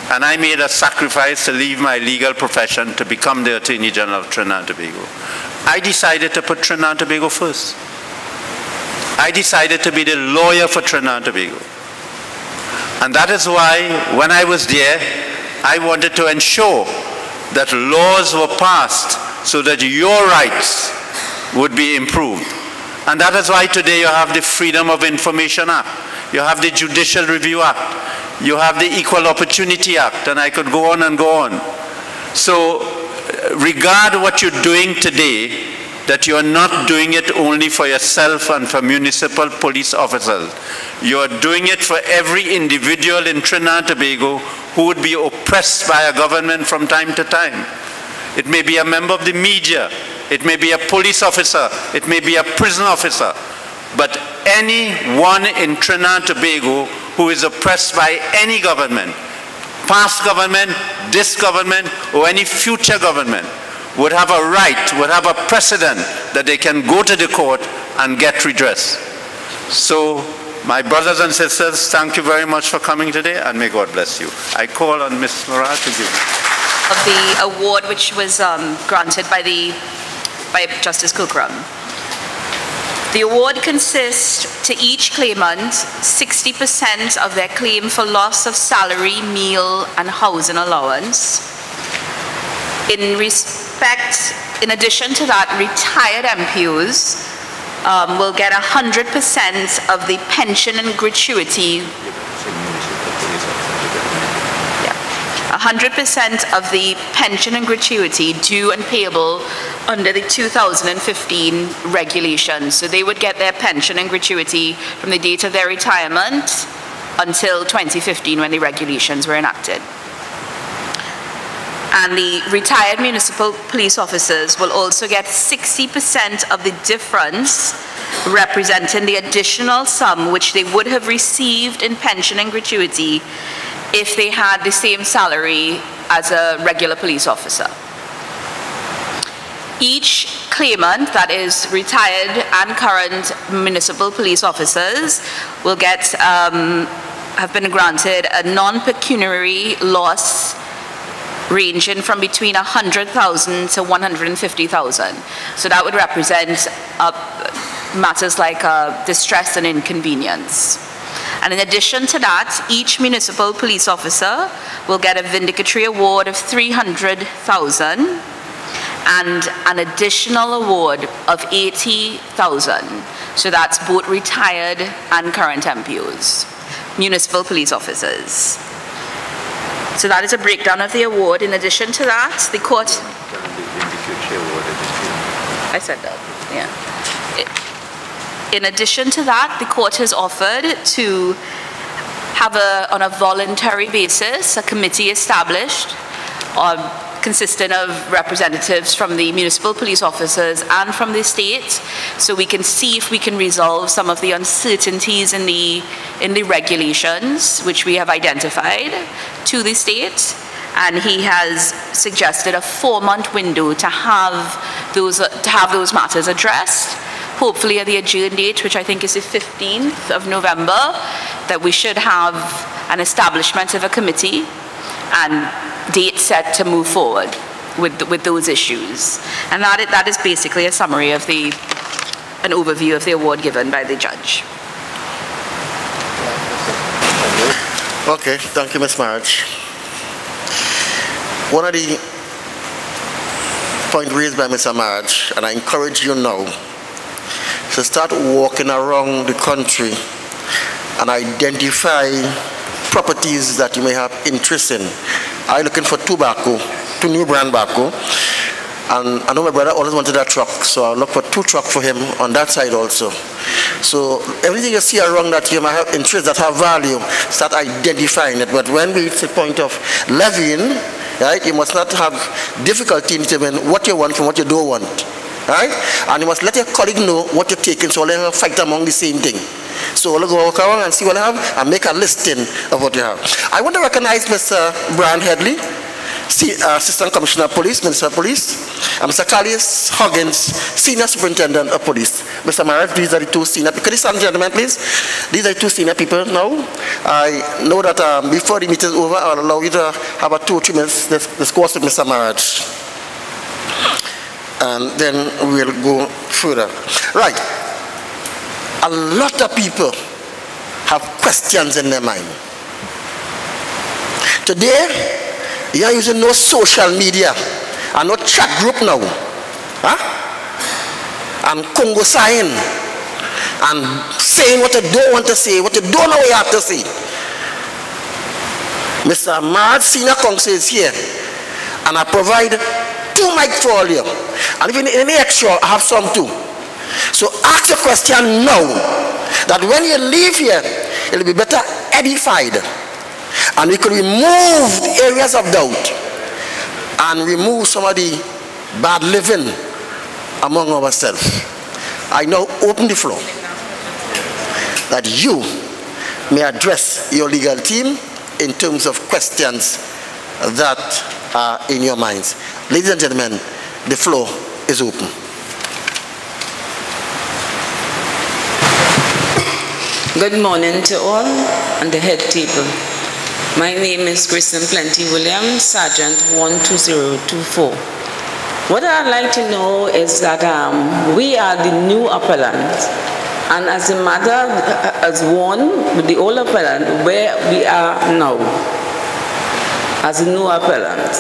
D: and I made a sacrifice to leave my legal profession to become the Attorney General of Trinidad and Tobago, I decided to put Trinidad and Tobago first. I decided to be the lawyer for Trinidad and Tobago. And that is why, when I was there, I wanted to ensure that laws were passed so that your rights would be improved. And that is why today you have the Freedom of Information Act, you have the Judicial Review Act, you have the Equal Opportunity Act, and I could go on and go on. So regard what you're doing today, that you're not doing it only for yourself and for municipal police officers. You're doing it for every individual in Trinidad and Tobago who would be oppressed by a government from time to time. It may be a member of the media, it may be a police officer, it may be a prison officer, but anyone in Trinidad and Tobago who is oppressed by any government, past government, this government, or any future government, would have a right, would have a precedent that they can go to the court and get redress. So, my brothers and sisters, thank you very much for coming today, and may God bless you. I call on Ms. Morat to give
E: of the award which was granted by Justice Kukram. The award consists to each claimant 60% of their claim for loss of salary, meal, and housing allowance. In addition to that, retired MPOs will get 100% of the pension and gratuity. 100% of the pension and gratuity due and payable under the 2015 regulations. So they would get their pension and gratuity from the date of their retirement until 2015 when the regulations were enacted. And the retired municipal police officers will also get 60% of the difference, representing the additional sum which they would have received in pension and gratuity if they had the same salary as a regular police officer. Each claimant, that is retired and current municipal police officers, will get, have been granted a non-pecuniary loss ranging from between 100,000 to 150,000. So that would represent matters like distress and inconvenience. And in addition to that, each municipal police officer will get a vindicatory award of 300,000 and an additional award of 80,000. So that's both retired and current MPOs, municipal police officers. So that is a breakdown of the award. In addition to that, the court... I said that, yeah. In addition to that, the court has offered to have on a voluntary basis, a committee established consisting of representatives from the municipal police officers and from the state, so we can see if we can resolve some of the uncertainties in the regulations which we have identified to the state. And he has suggested a 4-month window to have have those matters addressed. Hopefully at the adjourned date, which I think is the 15th of November, that we should have an establishment of a committee and date set to move forward with those issues. And that is basically a summary of an overview of the award given by the judge.
B: Okay, thank you, Ms. March. One of the points raised by Mr. March, and I encourage you now to start walking around the country and identify properties that you may have interest in. I'm looking for two new brand tobacco, and I know my brother always wanted a truck, so I'll look for 2 trucks for him on that side also. So everything you see around that you might have interest that have value, start identifying it. But when we reach the point of levying, right, you must not have difficulty in determining what you want from what you don't want. Right? And you must let your colleague know what you're taking, so let them fight among the same thing. So we'll go walk around and see what you have and make a listing of what you have. I want to recognize Mr. Brian Headley, Assistant Commissioner of Police, Minister of Police, and Mr. Callius Huggins, Senior Superintendent of Police. Mr. Marat, these are the 2 senior people. Could you stand, gentlemen, please? These are the 2 senior people now. I know that before the meeting is over, I'll allow you to have a 2 or 3 minutes discourse with Mr. Marat. And then we'll go further. Right. A lot of people have questions in their mind. Today, you are using no social media and no chat group now. And Congo sign and saying what you don't want to say, what you don't know you have to say. Mr. Ahmad, Senior Counsel, is here, and I provide 2 mics for all you. And if you need any extra, I have some too. So ask your question now, that when you leave here, it will be better edified. And we could remove the areas of doubt and remove some of the bad living among ourselves. I now open the floor that you may address your legal team in terms of questions that are in your minds. Ladies and gentlemen, the floor is open.
F: Good morning to all on the head table. My name is Kristen Plenty Williams, Sergeant 12024. What I'd like to know is that we are the new appellant, and as a matter, as one with the old appellant, where we are now, as a new appellant.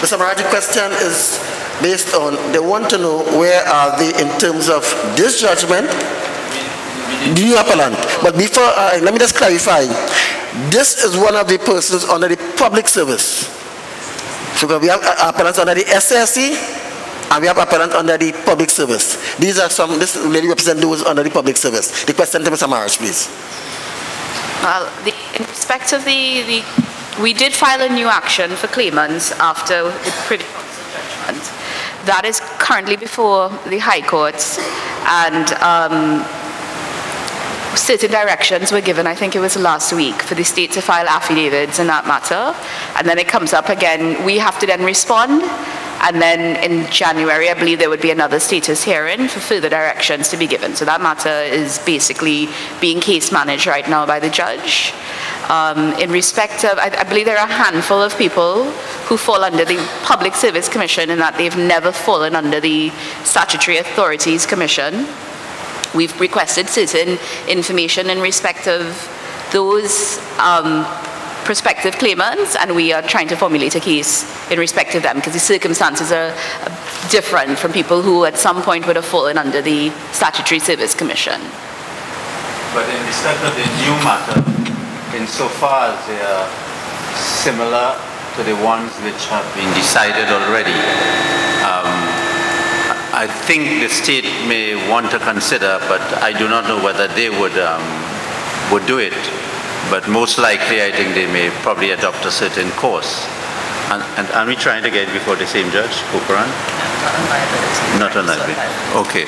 B: Mr. Marat, the question is based on, they want to know where are they in terms of this judgment, the new appellant. But before, let me just clarify. This is one of the persons under the public service. So we have appellants under the SSC, and we have appellants under the public service. These are some, this lady represents those under the public service. The question to Mr. March, please.
E: Well, in respect of we did file a new action for claimants after the pretty judgment. That is currently before the High Court, and certain directions were given, I think it was last week, for the state to file affidavits in that matter, and then it comes up again. We have to then respond, and then in January, I believe there would be another status hearing for further directions to be given. So that matter is basically being case managed right now by the judge. In respect of, I believe there are a handful of people who fall under the Public Service Commission in that they've never fallen under the Statutory Authorities Commission. We've requested certain information in respect of those prospective claimants, and we are trying to formulate a case in respect of them, because the circumstances are different from people who at some point would have fallen under the Statutory Service Commission.
D: But in respect of the new matter, insofar as they are similar to the ones which have been decided already, I think the state may want to consider, but I do not know whether they would do it. But most likely, I think they may probably adopt a certain course. And are we trying to get it before the same judge, Kuparan? Not on liability. Okay.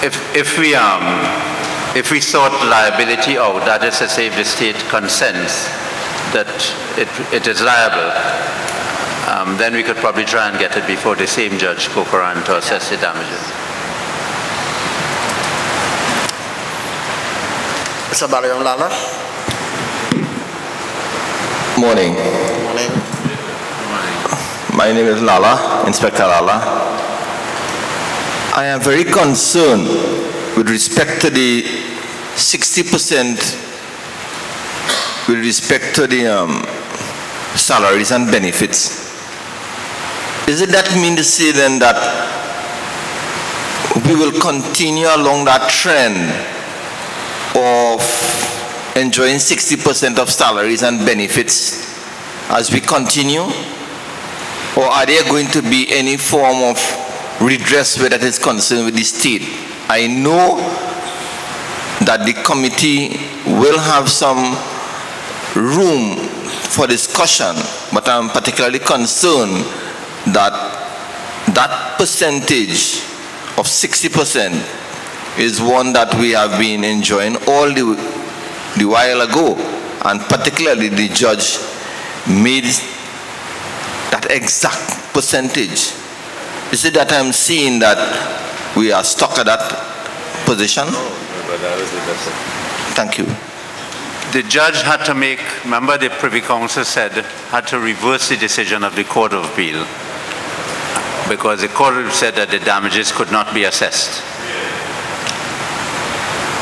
D: If we sort liability out, that is to say, if the state consents that it is liable, then we could probably try and get it before the same Judge Corcoran to assess the damages.
B: Mr. Baliam Lala.
G: Morning.
B: Morning.
G: My name is Lala, Inspector Lala. I am very concerned with respect to the 60% with respect to the salaries and benefits. Is it that mean to say then that we will continue along that trend of enjoying 60% of salaries and benefits as we continue? Or are there going to be any form of redress where that is concerned with the state? I know that the committee will have some room for discussion, but I'm particularly concerned that that percentage of 60% is one that we have been enjoying all the while ago, and particularly the judge made that exact percentage. Is it that I'm seeing that we are stuck at that position? Thank you.
D: The judge had to make, remember the Privy Council said, had to reverse the decision of the Court of Appeal because the court said that the damages could not be assessed.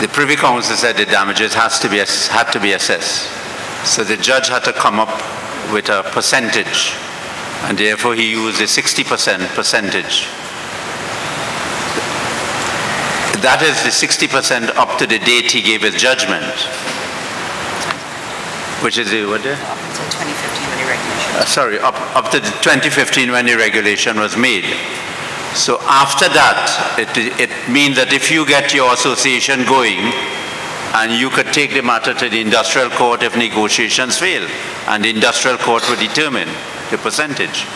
D: The Privy Council said the damages had to be assessed. So the judge had to come up with a percentage, and therefore he used a 60% percentage. That is the 60% up to the date he gave his judgment. Which is the, what day?
E: Up until 2015 when the regulation.
D: Sorry, up to 2015 when the regulation was made. So after that, it means that if you get your association going, and you could take the matter to the industrial court if negotiations fail, and the industrial court will determine the percentage.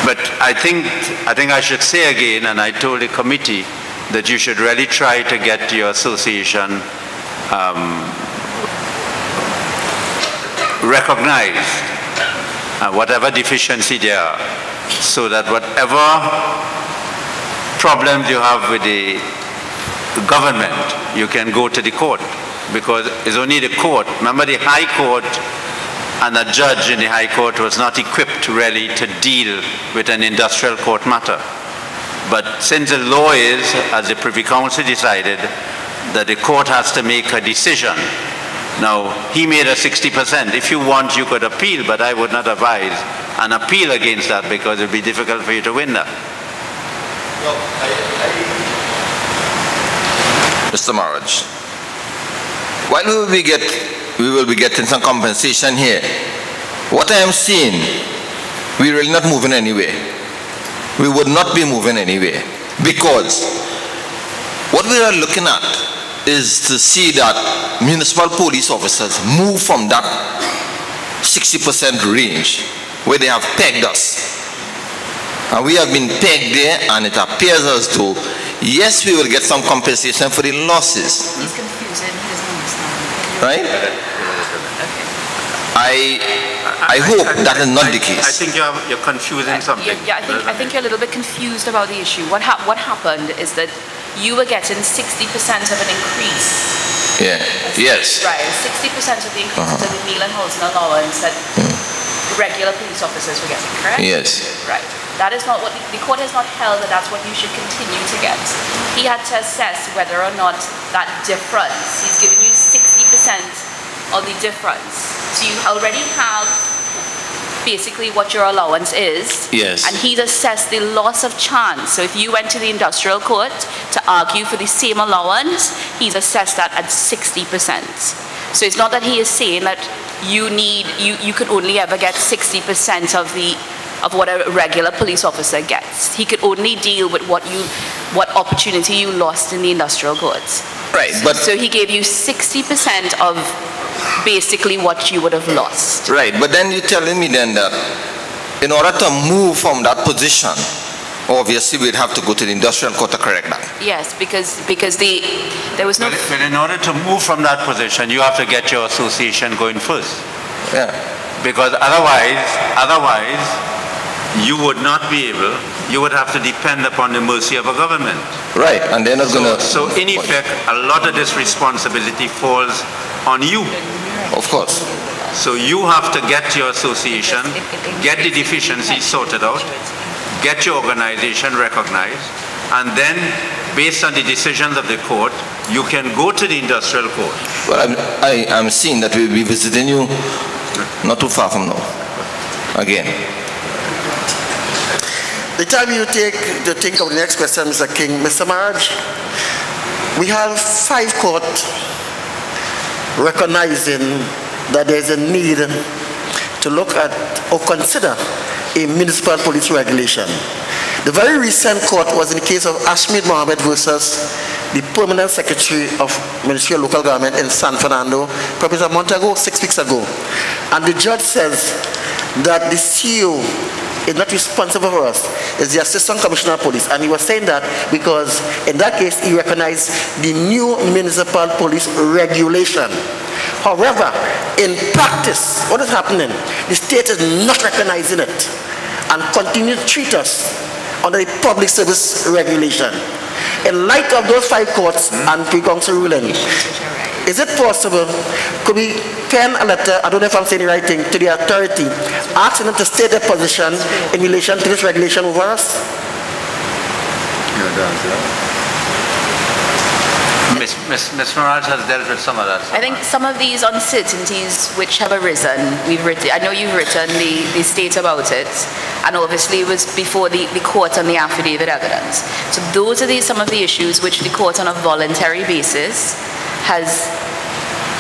D: But I think I should say again, and I told the committee, that you should really try to get your association recognized, whatever deficiency there are, so that whatever problems you have with the government, you can go to the court, because it's only the court. Remember, the High Court and a judge in the High Court was not equipped really to deal with an industrial court matter. But since the law is, as the Privy Council decided, that the court has to make a decision. Now, he made a 60%. If you want, you could appeal, but I would not advise an appeal against that because it would be difficult for you to win that.
G: Well, Mr. Marriage, while we will be getting some compensation here, what I am seeing, we're really not moving anywhere. We would not be moving anywhere, because what we are looking at is to see that municipal police officers move from that 60% range where they have pegged us. And we have been pegged there, and it appears as though, yes, we will get some compensation for the losses.
E: He's confusing, he doesn't understand.
G: Right? I hope that is not the case.
D: I think you're confusing something.
E: Yeah, I think you're a little bit confused about the issue. What happened is that you were getting 60% of an increase.
G: Yeah. Yes.
E: Right, 60% of the increase to the meal and housing allowance that regular police officers were getting, correct?
G: Yes.
E: Right. That is not what the court has not held that that's what you should continue to get. He had to assess whether or not that difference, he's given you 60% of the difference. So you already have basically what your allowance is.
G: Yes.
E: And he's assessed the loss of chance. So if you went to the industrial court to argue for the same allowance, he's assessed that at 60%. So it's not that he is saying that you could only ever get 60% of what a regular police officer gets. He could only deal with what opportunity you lost in the industrial courts.
G: Right, but
E: so he gave you 60% of basically what you would have lost.
G: Right, but then you're telling me then that in order to move from that position, obviously we'd have to go to the industrial court to correct that.
E: Yes, because there was no...
D: But in order to move from that position, you have to get your association going first.
G: Yeah.
D: because otherwise you would not be able, you would have to depend upon the mercy of a government.
G: Right, and they're not going to...
D: So in effect, a lot of this responsibility falls on you.
G: Of course.
D: So you have to get your association, get the deficiencies sorted out, get your organization recognized, and then, based on the decisions of the court, you can go to the industrial court.
G: Well, I'm seeing that we'll be visiting you not too far from now. Again.
B: The time you take to think of the next question, Mr. King, Mr. Marge, we have 5 courts recognizing that there's a need to look at or consider a municipal police regulation. The very recent court was in the case of Ashmead Mohammed versus the Permanent Secretary of Ministry of Local Government in San Fernando, probably a month ago, 6 weeks ago. And the judge says that the CEO is not responsible for us, it's the Assistant Commissioner of Police. And he was saying that because in that case he recognized the new municipal police regulation. However, in practice, what is happening? The state is not recognizing it and continue to treat us under the public service regulation. In light of those 5 courts and pre-council ruling, is it possible, could we pen a letter, I don't know if I'm saying the right thing, to the authority, asking them to state their position in relation to this regulation over us?
D: Ms. Mirage has dealt with some of that.
E: I think some of these uncertainties which have arisen, I know you've written the state about it, and obviously it was before the court on the affidavit evidence. So those are some of the issues which the court on a voluntary basis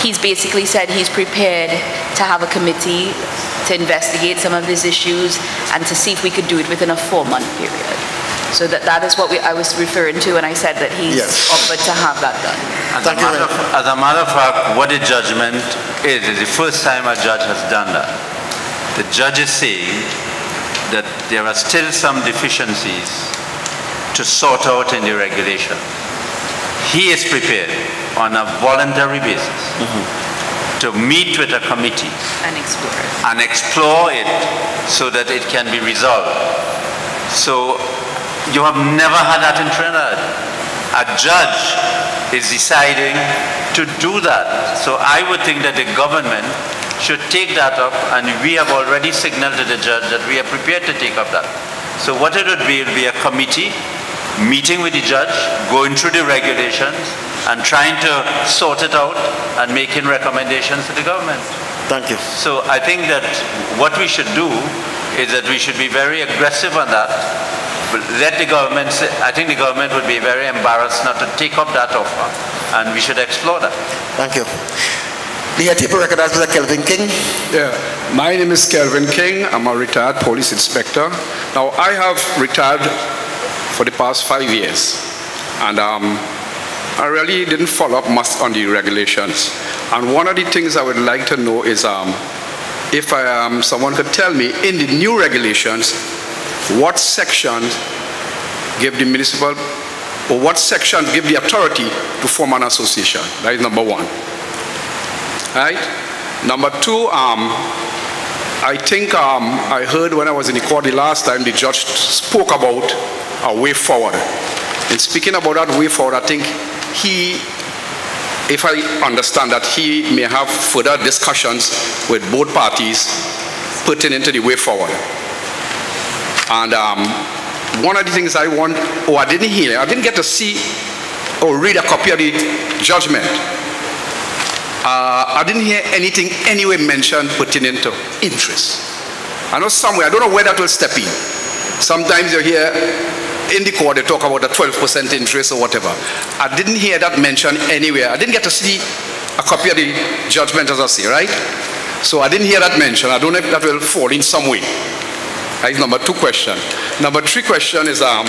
E: he's basically said he's prepared to have a committee to investigate some of these issues and to see if we could do it within a 4-month period. So that is what I was referring to when I said that he's offered to have that done.
D: As a matter of fact, what the judgment is the first time a judge has done that. The judge is saying that there are still some deficiencies to sort out in the regulation. He is prepared on a voluntary basis to meet with a committee and explore it so that it can be resolved. So you have never had that in Trinidad. A judge is deciding to do that. So I would think that the government should take that up, and we have already signaled to the judge that we are prepared to take up that. So what it would be a committee meeting with the judge, going through the regulations, and trying to sort it out and making recommendations to the government.
B: Thank you.
D: So I think that what we should do is that we should be very aggressive on that. Let the government, I think the government would be very embarrassed not to take up that offer, and we should explore that.
B: Thank you. The people recognize Mr. Kelvin King.
H: Yeah, my name is Kelvin King. I'm a retired police inspector. Now I have retired for the past 5 years, and I really didn't follow up much on the regulations. And one of the things I would like to know is if someone could tell me in the new regulations what sections give the municipal, or what section give the authority to form an association. That is number 1. Right? Number 2, I think I heard when I was in the court the last time the judge spoke about a way forward. In speaking about that way forward, I think if I understand that, he may have further discussions with both parties pertaining to the way forward. And one of the things I want, I didn't hear, I didn't get to see or read a copy of the judgment. I didn't hear anything anywhere mentioned pertaining to interest. I know somewhere, I don't know where that will step in. Sometimes you hear in the court they talk about the 12% interest or whatever. I didn't hear that mentioned anywhere. I didn't get to see a copy of the judgment, as I say, right? So I didn't hear that mentioned. I don't know if that will fall in some way. That's number 2 question. Number 3 question is, I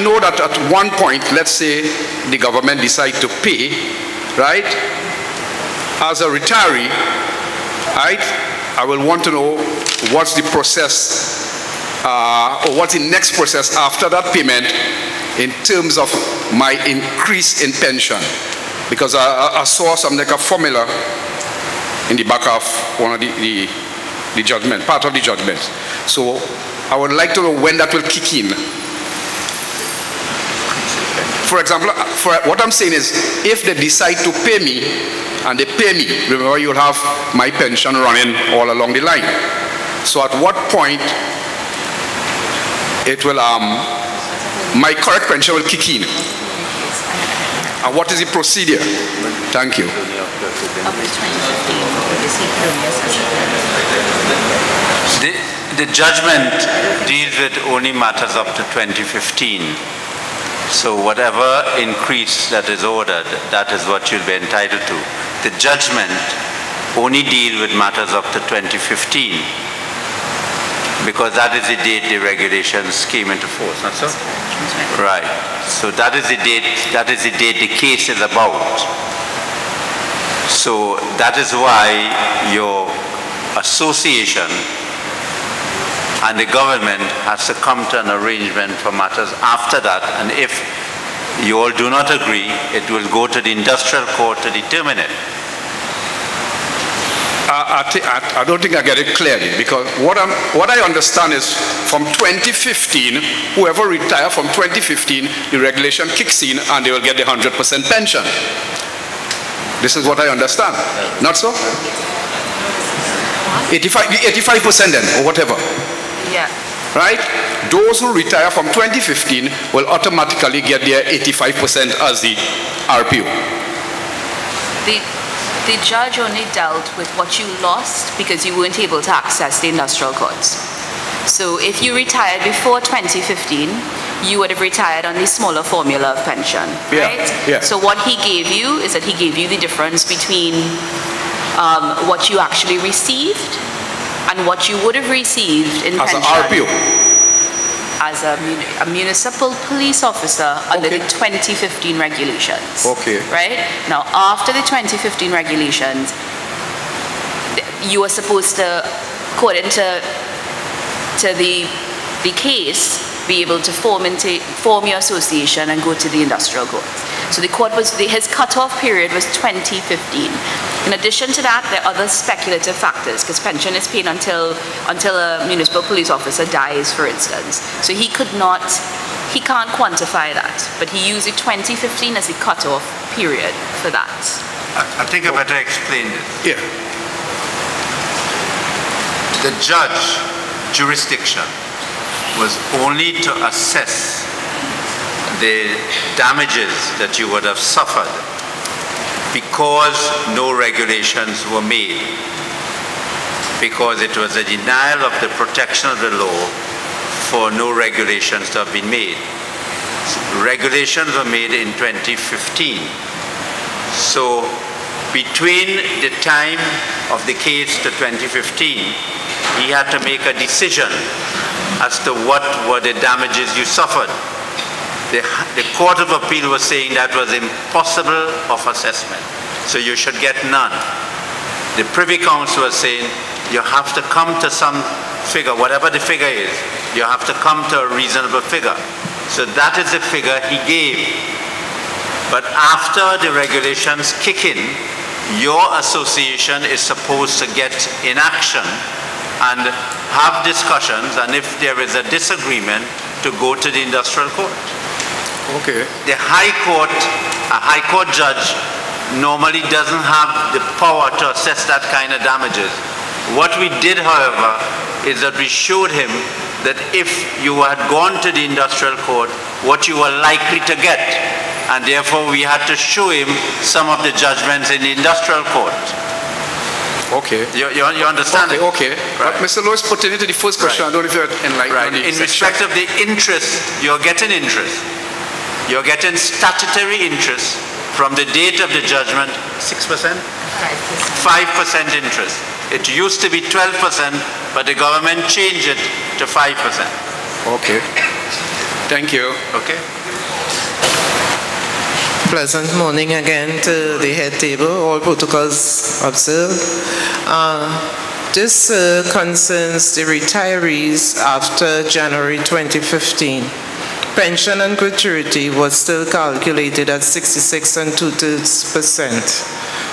H: know that at one point, let's say the government decides to pay, right? As a retiree, right? I will want to know what's the process, or what's the next process after that payment in terms of my increase in pension. Because I saw something like a formula in the back of one of the judgment, part of the judgment. So I would like to know when that will kick in. For example, what I'm saying is, if they decide to pay me, and they pay me, remember you'll have my pension running all along the line. So at what point it will, my correct pension will kick in? And what is the procedure? Thank you.
D: The judgment deals with only matters up to 2015. So whatever increase that is ordered, that is what you'll be entitled to. The judgment only deals with matters up to 2015, because that is the date the regulations came into force, not so? Right. So that is the date the case is about. So that is why your association and the government has to come to an arrangement for matters after that, and if you all do not agree, it will go to the industrial court to determine it.
H: I don't think I get it clearly, because what I understand is from 2015, whoever retire from 2015, the regulation kicks in and they will get the 100% pension. This is what I understand. Not so? 85% then, or whatever.
E: Yeah.
H: Right? Those who retire from 2015 will automatically get their 85% as the RPO.
E: The judge only dealt with what you lost because you weren't able to access the industrial courts. So if you retired before 2015, you would have retired on the smaller formula of pension, right?
H: Yeah.
E: So what he gave you is that he gave you the difference between what you actually received and what you would have received in
H: as
E: pension.
H: As an RPO?
E: As a municipal police officer under the 2015 regulations.
H: Okay.
E: Right? Now, after the 2015 regulations, you are supposed to, according to the case, be able to form your association and go to the industrial court. So the court was, his cutoff period was 2015. In addition to that, there are other speculative factors, because pension is paid until a municipal police officer dies, for instance. So he can't quantify that, but he used 2015 as the cutoff period for that.
D: I think I better explain this.
H: Yeah.
D: The judge jurisdiction was only to assess the damages that you would have suffered because no regulations were made, because it was a denial of the protection of the law for no regulations to have been made. Regulations were made in 2015. So between the time of the case to 2015, he had to make a decision as to what were the damages you suffered. The Court of Appeal was saying that was impossible of assessment, so you should get none. The Privy Council was saying you have to come to some figure, whatever the figure is, you have to come to a reasonable figure. So that is the figure he gave. But after the regulations kick in, your association is supposed to get in action and have discussions, and if there is a disagreement, to go to the industrial court.
H: Okay.
D: The High Court, a High Court judge normally doesn't have the power to assess that kind of damages. What we did, however, is that we showed him that if you had gone to the industrial court, what you were likely to get, and therefore we had to show him some of the judgments in the industrial court.
H: Okay.
D: You understand?
H: Okay.
D: Right.
H: But Mr. Lewis, pertaining to the first question,
D: Right.
H: I don't know if you're enlightened.
D: Right. In respect of the interest, you're getting interest. You're getting statutory interest from the date of the judgment, 6%? 5% interest. It used to be 12%, but the government changed it to 5%.
H: Okay. Thank you.
D: Okay.
C: Pleasant morning again to the head table, all protocols observed. This concerns the retirees after January 2015. Pension and gratuity was still calculated at 66 2/3%.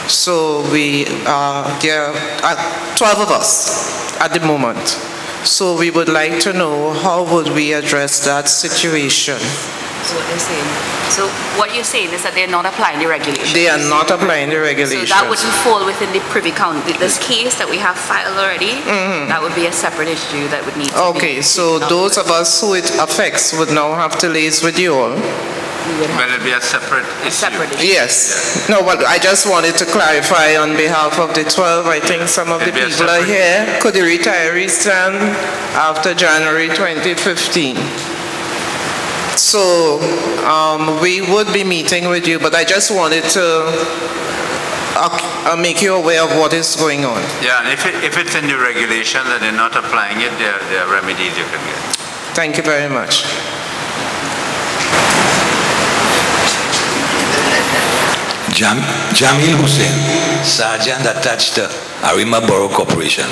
C: So there are 12 of us at the moment. So we would like to know how would we address that situation.
E: So what they're saying. So what you're saying is that they're not applying the regulations.
C: They are not applying the regulations.
E: So that wouldn't fall within the Privy Council. This case that we have filed already, that would be a separate issue that would need to be.
C: Okay, so those of us who it affects would now have to liaise with you all.
D: Will it be a separate issue?
C: Yes. No, but I just wanted to clarify on behalf of the 12. I think some of the people are here. Could the retirees stand after January 2015? So we would be meeting with you, but I just wanted to make you aware of what is going on.
D: Yeah, and if it's in the regulation that they're not applying it, there are remedies you can get.
C: Thank you very much.
I: Jamil Hussain, Sergeant attached to Arima Borough Corporation.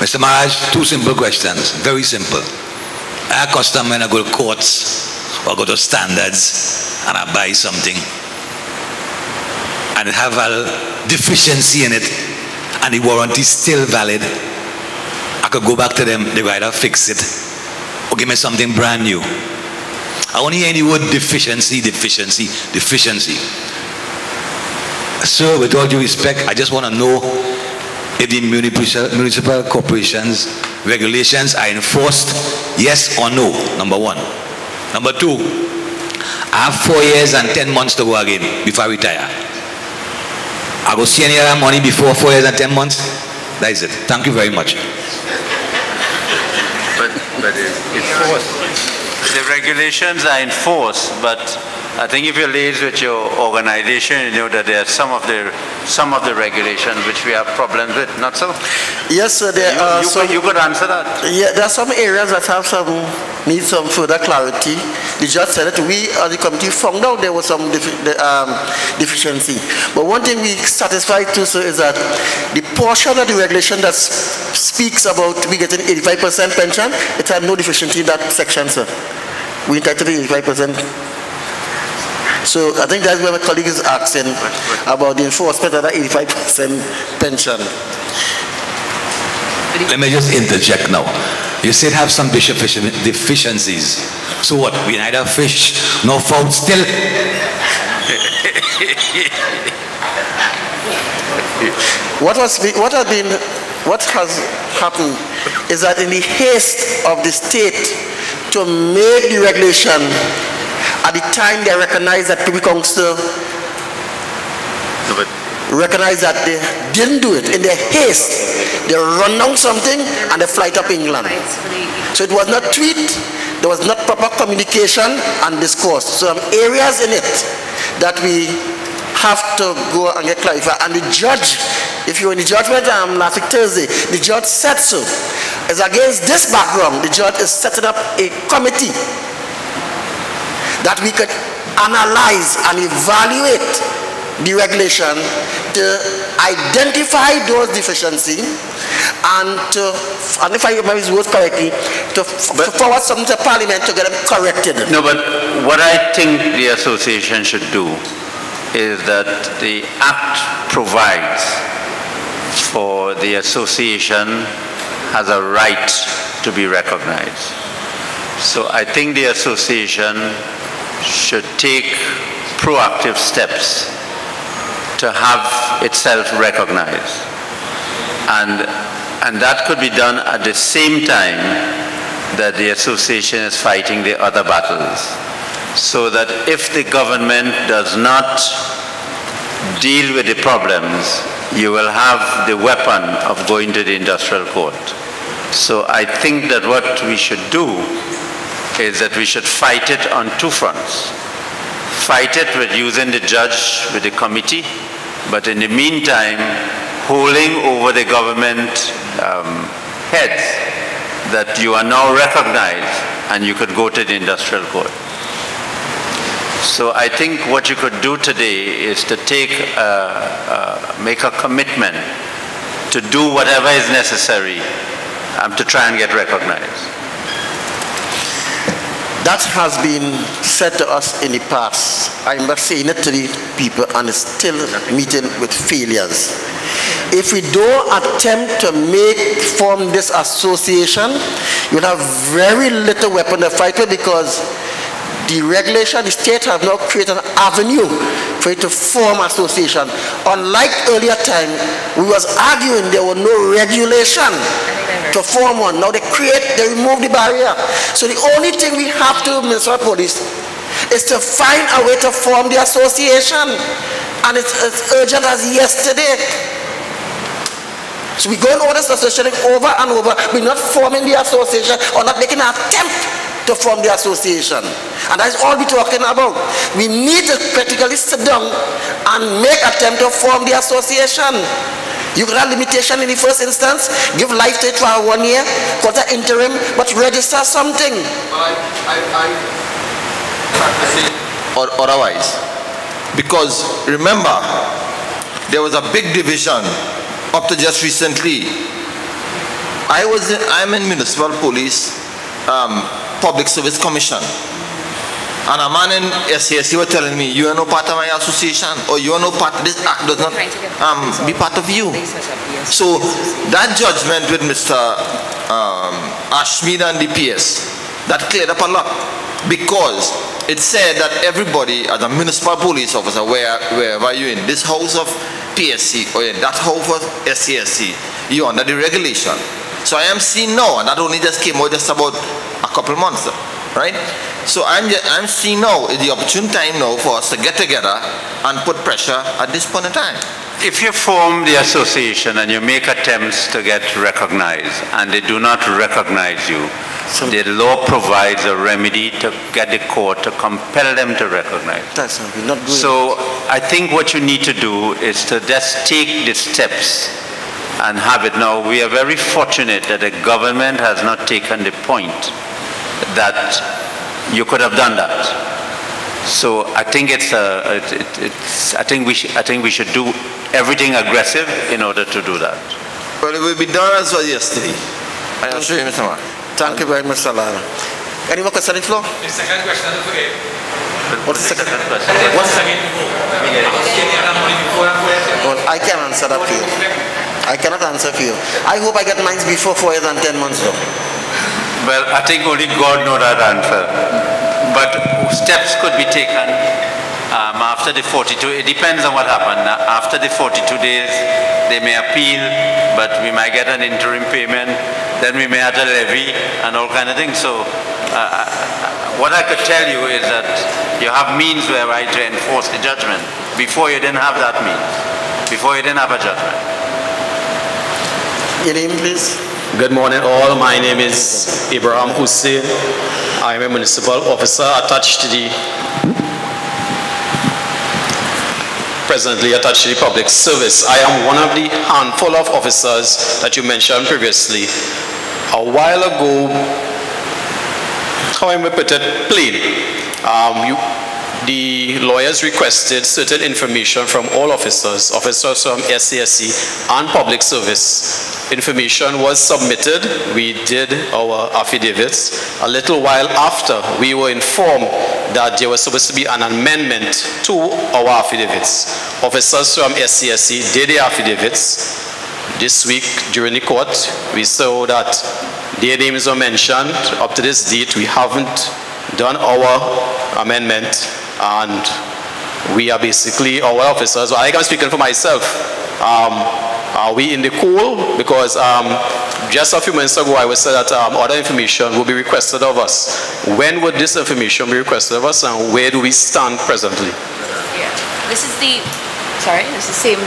I: Mr. Maharaj, two simple questions, very simple. I custom when I go to courts or go to standards and I buy something and have a deficiency in it and the warranty is still valid, I could go back to them, they either fix it or give me something brand new. I only hear any word deficiency. So with all due respect, I just want to know if the municipal corporations regulations are enforced, yes or no, number one. Number two, I have 4 years and 10 months to go again before I retire. I go see any other money before 4 years and 10 months? That is it. Thank you very much.
D: But the regulations are enforced, but I think if you're liaised with your organization, you know that there are some of the regulations which we have problems with, not so?
B: Yes, sir.
D: You could answer that.
B: Yeah, there are some areas that need some further clarity. The judge said that we as the committee found out there was some deficiency. But one thing we satisfied too, sir, is that the portion of the regulation that speaks about we getting 85% pension, it had no deficiency in that section, sir. We entitled to 85%. So I think that's where my colleague is asking about the enforcement of that 85% pension.
I: Let me just interject now. You said have some deficiencies. So what? We neither fish nor fowl still?
B: What has happened is that in the haste of the state to make the regulation, at the time they recognize that Privy Council recognize that they didn't do it, in their haste they run down something and they fly up England. So it was not tweet, there was not proper communication and discourse. So areas in it that we have to go and get clarified. And the judge, if you're in the judgment last week Thursday, the judge said so. As against this background, the judge is setting up a committee that we could analyze and evaluate the regulation to identify those deficiencies and if I remember his words correctly, to forward something to Parliament to get them corrected.
D: No, but what I think the association should do is that the Act provides for the association has a right to be recognized. So I think the association should take proactive steps to have itself recognized. And that could be done at the same time that the association is fighting the other battles. So that if the government does not deal with the problems, you will have the weapon of going to the industrial court. So I think that what we should do is that we should fight it on two fronts. Fight it with using the judge with the committee, but in the meantime, holding over the government heads that you are now recognized and you could go to the industrial court. So I think what you could do today is to make a commitment to do whatever is necessary to try and get recognized.
B: That has been said to us in the past. I remember saying it to the people and it's still meeting with failures. If we don't attempt to form this association, you'll have very little weapon to fight with, because the regulation, the state have now created an avenue for it to form association. Unlike earlier time, we was arguing there was no regulation to form one. Now they remove the barrier. So the only thing we have to, Municipal Police, is to find a way to form the association. And it's as urgent as yesterday. So we're going over this association over and over. We're not forming the association or not making an attempt to form the association. And that's all we're talking about. We need to practically sit down and make an attempt to form the association. You got a limitation in the first instance, give life to it for 1 year, cut an interim, but register something.
G: Otherwise, because remember, there was a big division up to just recently. I'm in Municipal Police Public Service Commission, and a man in SASC was telling me, you are no part of my association, or you are no part of this act, does not be part of you. So that judgment with Mr. Ashmead and the PS, that cleared up a lot, because it said that everybody as a municipal police officer, wherever you're in this house of PSC or in that house of SASC, you're under the regulation. So I am seeing now, and that only just came out just about a couple months, right? So I'm seeing now is the opportune time now for us to get together and put pressure at this point in time.
D: If you form the association and you make attempts to get recognized and they do not recognize you, the law provides a remedy to get the court to compel them to recognize.
B: That's not good.
D: So I think what you need to do is to just take the steps and have it. Now, we are very fortunate that the government has not taken the point that you could have done that. So I think I think we should do everything aggressive in order to do that.
G: Well, it will be done as well yesterday. I assure you, Mr. Mark.
B: Thank you very much, Salana. Any more questions on the floor?
J: The second question, okay.
B: What's the second question? Well, I can answer that for you. I cannot answer for you. I hope I get mine before 4 years and 10 months though.
D: Well, I think only God knows that answer. But steps could be taken after the 42. It depends on what happened. After the 42 days, they may appeal, but we might get an interim payment. Then we may have to levy and all kind of things. So what I could tell you is that you have means whereby to enforce the judgment. Before you didn't have that means. Before you didn't have a judgment.
B: Your name, please.
K: Good morning all. My name is Ibrahim Hussein. I am a municipal officer attached to the presently attached to the public service. I am one of the handful of officers that you mentioned previously. A while ago, how am I put it plain? The lawyers requested certain information from all officers from SASC and public service. Information was submitted. We did our affidavits. A little while after, we were informed that there was supposed to be an amendment to our affidavits. Officers from SASC did the affidavits. This week during the court, we saw that their names were mentioned. Up to this date, we haven't done our amendment, and we are basically our officers. I am speaking for myself. Are we in the cool? Because just a few minutes ago I was said that other information will be requested of us. When would this information be requested of us, and where do we stand presently?
E: Yeah. This is the same.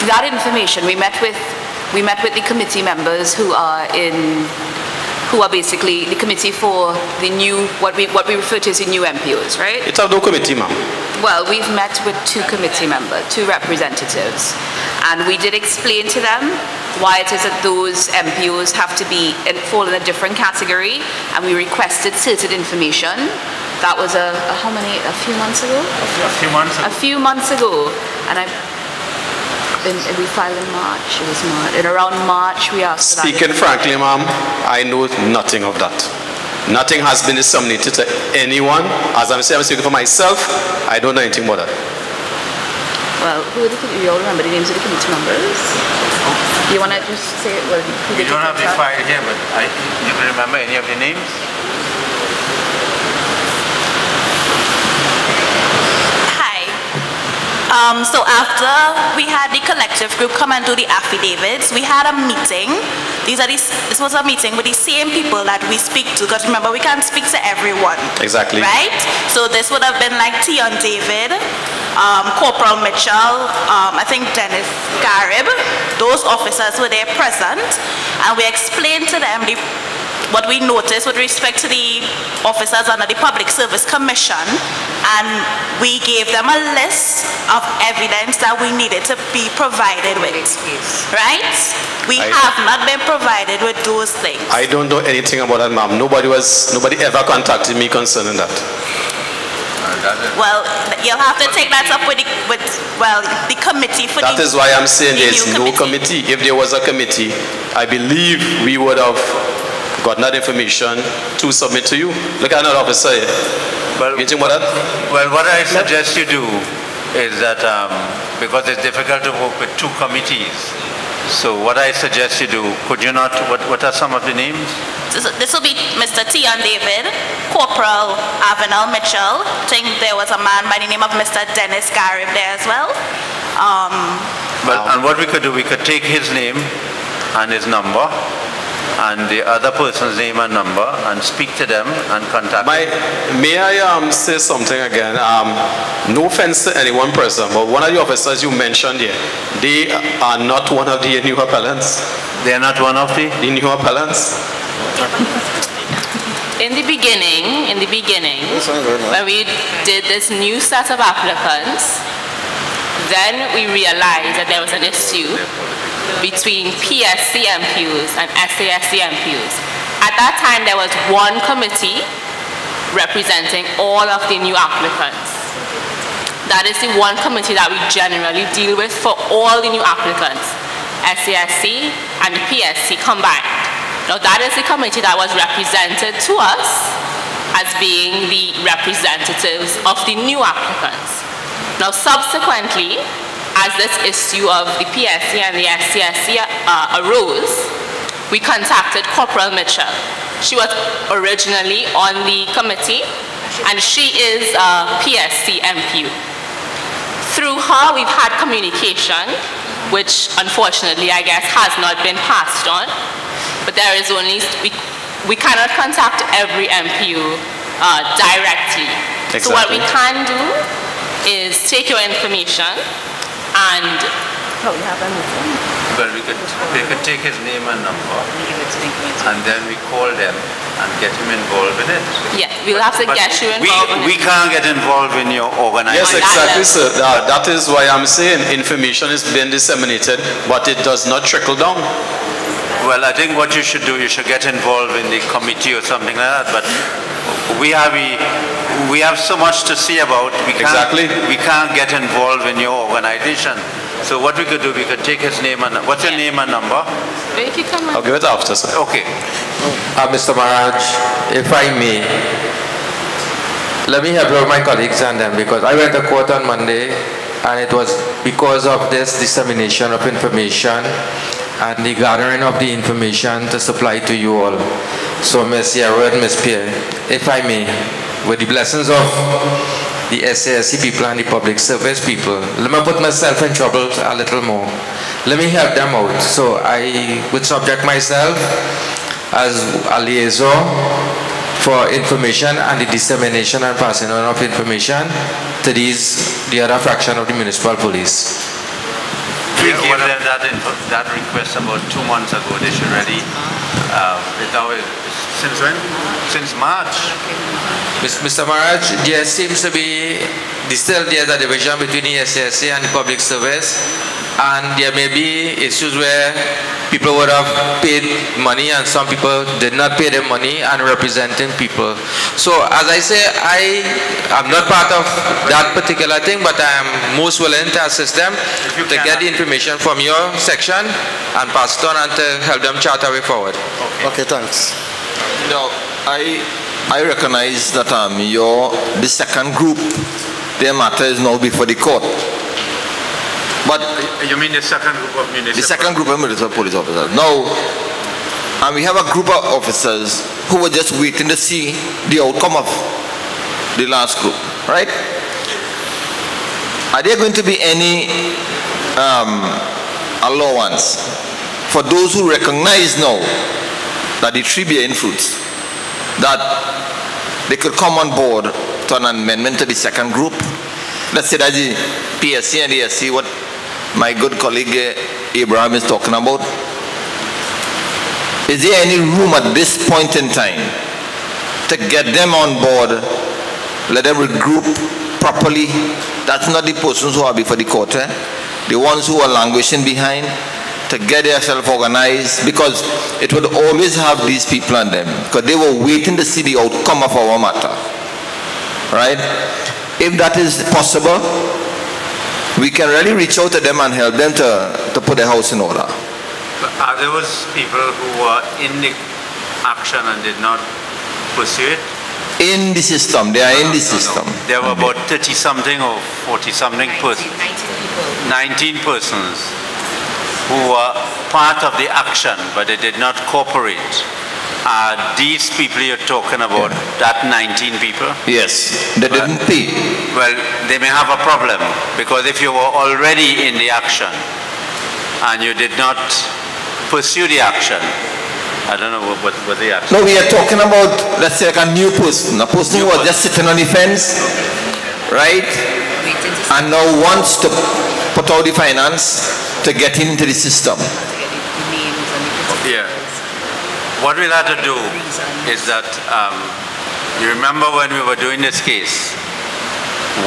E: That information we met with the committee members who are basically the committee for the new, what we refer to as the new MPOs, right?
K: It's a no committee, ma'am.
E: Well, we've met with two representatives, and we did explain to them why it is that those MPOs have to fall in a different category, and we requested certain information. That was a few months ago? A few months ago, and we filed in March. It was March. And around March, we asked.
K: Speaking frankly, ma'am, I know nothing of that. Nothing has been disseminated to anyone. As I'm saying, I'm speaking for myself. I don't know anything about that.
E: Well, who are you all remember the names of the committee members? You want to just say it? Well,
D: we don't have the file here, but you can remember any of the names?
J: So after we had the collective group come and do the affidavits, we had a meeting. This was a meeting with the same people that we speak to, because remember, we can't speak to everyone.
K: Exactly.
J: Right? So this would have been like Tion David, Corporal Mitchell, I think Dennis Garib. Those officers were there present, and we explained to them what we noticed with respect to the officers under the Public Service Commission, and we gave them a list of evidence that we needed to be provided with. Right? We have not been provided with those things.
K: I don't know anything about that, ma'am. Nobody ever contacted me concerning that.
J: Well, you'll have to take that up with the committee for
K: that is why I'm saying there's no committee. If there was a committee, I believe we would have gotten that information to submit to you. Look at another officer here.
D: Well, what I suggest you do is that because it's difficult to work with two committees, so what I suggest you do, could you not, what are some of the names?
J: This will be Mr. Tion David, Corporal Avenel Mitchell. I think there was a man by the name of Mr. Dennis Garib there as well.
D: And what we could do, we could take his name and his number, and the other person's name and number, and speak to them and contact them.
K: May I say something again? No offense to any one person, but one of the officers you mentioned here, they are not one of the new appellants.
D: They are not one of the
K: new appellants?
L: In the beginning, when we did this new set of applicants, then we realized that there was an issue between PSC MPUs and SASC MPUs. At that time, there was one committee representing all of the new applicants. That is the one committee that we generally deal with for all the new applicants, SASC and the PSC combined. Now, that is the committee that was represented to us as being the representatives of the new applicants. Now, subsequently, as this issue of the PSC and the SCSC arose, we contacted Corporal Mitchell. She was originally on the committee, and she is a PSC MPU. Through her, we've had communication, which unfortunately, I guess, has not been passed on. But there is only, we cannot contact every MPU directly. Exactly. So what we can do is take your information and
D: well, we could take his name and number, and then we call them and get him involved in it.
L: Yeah, we'll have to get you involved.
D: We can't get involved in your organization.
K: Yes, exactly, sir. That is why I'm saying information is being disseminated, but it does not trickle down.
D: Well, I think what you should do, you should get involved in the committee or something like that. But we have so much to see about. We can't get involved in your organization. So what we could do, we could take his name and what's your name and number?
K: I'll give it after, sir.
D: Okay.
M: Mr. Maharaj, if I may, let me help out my colleagues and them, because I went to court on Monday, and it was because of this dissemination of information and the gathering of the information to supply to you all. So Ms. Yarrow and Ms. Pierre, if I may, with the blessings of the SASC people and the public service people, let me put myself in trouble a little more. Let me help them out. So I would subject myself as a liaison for information and the dissemination and passing on of information to the other fraction of the municipal police.
D: We gave them that request about 2 months ago. They should ready. Since when? Since March.
M: Mr. Maharaj, there seems to be still there's a division between the SASC and the public service, and there may be issues where people would have paid money and some people did not pay their money and representing people. So as I say, I'm not part of that particular thing, but I am most willing to assist them to get the information from your section and pass it on and to help them chart a way forward.
B: Okay, thanks.
G: No, I I recognize that the second group, their matter is now before the court. But
D: you mean the second group of municipal?
G: The second group of municipal police officers. Now, and we have a group of officers who were just waiting to see the outcome of the last group, right? Are there going to be any allowance for those who recognize now that the tree bearing fruits, that they could come on board to an amendment to the second group? Let's say that the PSC and the SC, what my good colleague Abraham is talking about. Is there any room at this point in time to get them on board, let them regroup properly? That's not the persons who are before the court, the ones who are languishing behind, to get themselves organized, because it would always have these people on them, because they were waiting to see the outcome of our matter, right? If that is possible, we can really reach out to them and help them to put their house in order.
D: But are those people who were in the action and did not pursue it?
G: In the system, they are in the system.
D: There were about 30-something or 40-something persons. 19 persons who were part of the action, but they did not cooperate. Are these people you're talking about, that 19 people?
G: Yes, they didn't pay.
D: Well, they may have a problem, because if you were already in the action and you did not pursue the action, I don't know what the action.
G: No, we are talking about, let's say, like a new person, a person who was just sitting on the fence, right? And now wants to put out the finance to get into the system.
D: Yeah. What we'll have to do is that, you remember when we were doing this case,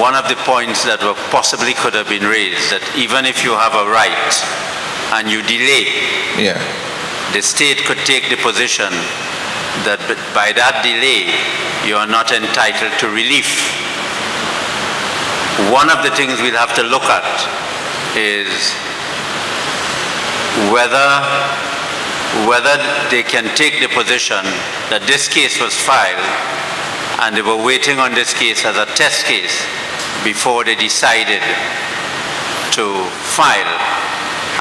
D: one of the points that possibly could have been raised, that even if you have a right and you delay, the state could take the position that by that delay, you are not entitled to relief. One of the things we'll have to look at is whether they can take the position that this case was filed and they were waiting on this case as a test case before they decided to file,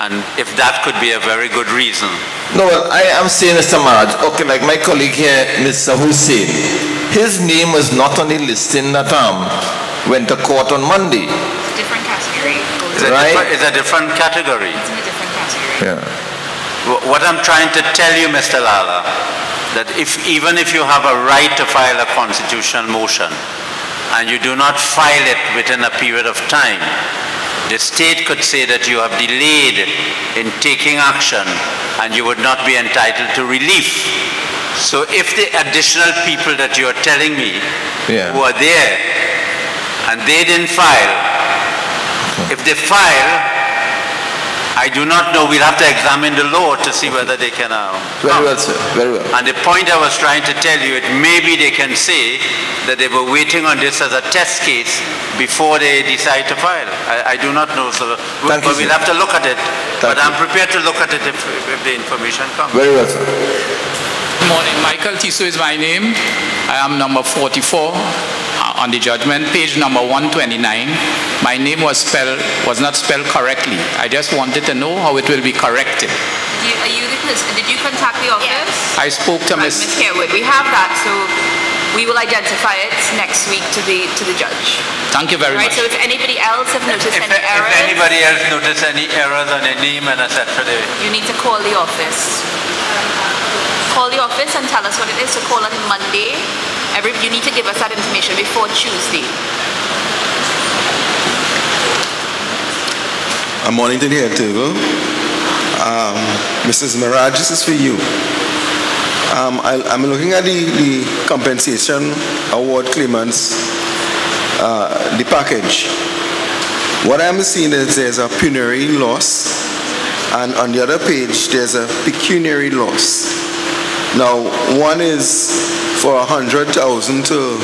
D: and if that could be a very good reason.
G: No, well, I am saying, Mr. Maraj, okay, like my colleague here, Mr. Hussein, his name was not on the listing that went to court on Monday.
E: It's a different category.
D: It's a different category.
E: It's in a different category.
G: Yeah.
D: What I'm trying to tell you, Mr. Lala, that even if you have a right to file a constitutional motion and you do not file it within a period of time, the state could say that you have delayed in taking action and you would not be entitled to relief. So if the additional people that you are telling me who are there and they didn't file, if they file, I do not know. We'll have to examine the law to see whether they can.
G: Very well, sir. Very well.
D: And the point I was trying to tell you, it maybe they can say that they were waiting on this as a test case before they decide to file. I do not know. So we'll have to look at it. But I'm prepared to look at it if the information comes.
G: Very well, sir.
N: Good morning. Michael Tiso is my name. I am number 44 on the judgment, page number 129. My name was not spelled correctly. I just wanted to know how it will be corrected.
E: Did you contact the office? Yes.
N: I spoke to Ms.
E: Harewood. We have that, so we will identify it next week to the judge.
N: Thank you very much.
E: So if anybody else have noticed any errors,
D: if anybody else noticed any errors on their name and etc.,
E: you need to call the office. Call the office and tell us what it is. So call on Monday. You need to give us that information before Tuesday.
O: I'm Mornington here too. Mrs. Maraj, this is for you. I'm looking at the compensation award claimants, the package. What I'm seeing is there's a pecuniary loss, and on the other page there's a pecuniary loss. Now, one is for 100,000 to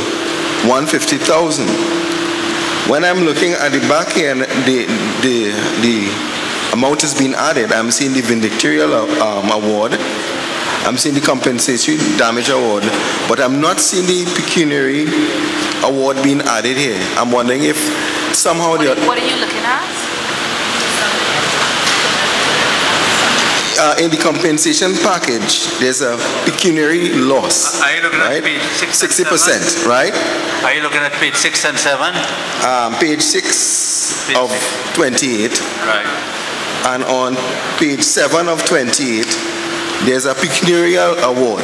O: 150,000. When I'm looking at the back end, the amount is being added. I'm seeing the vindictorial award, I'm seeing the compensatory damage award, but I'm not seeing the pecuniary award being added here. I'm wondering if somehow
E: What are you looking at?
O: in the compensation package, there's a pecuniary loss.
D: Are you looking
O: right?
D: at page 6 and
O: 60%, right?
D: Are you looking at page 6 and 7?
O: Page 6 of 28.
D: Right.
O: And on page 7 of 28, there's a pecuniary award.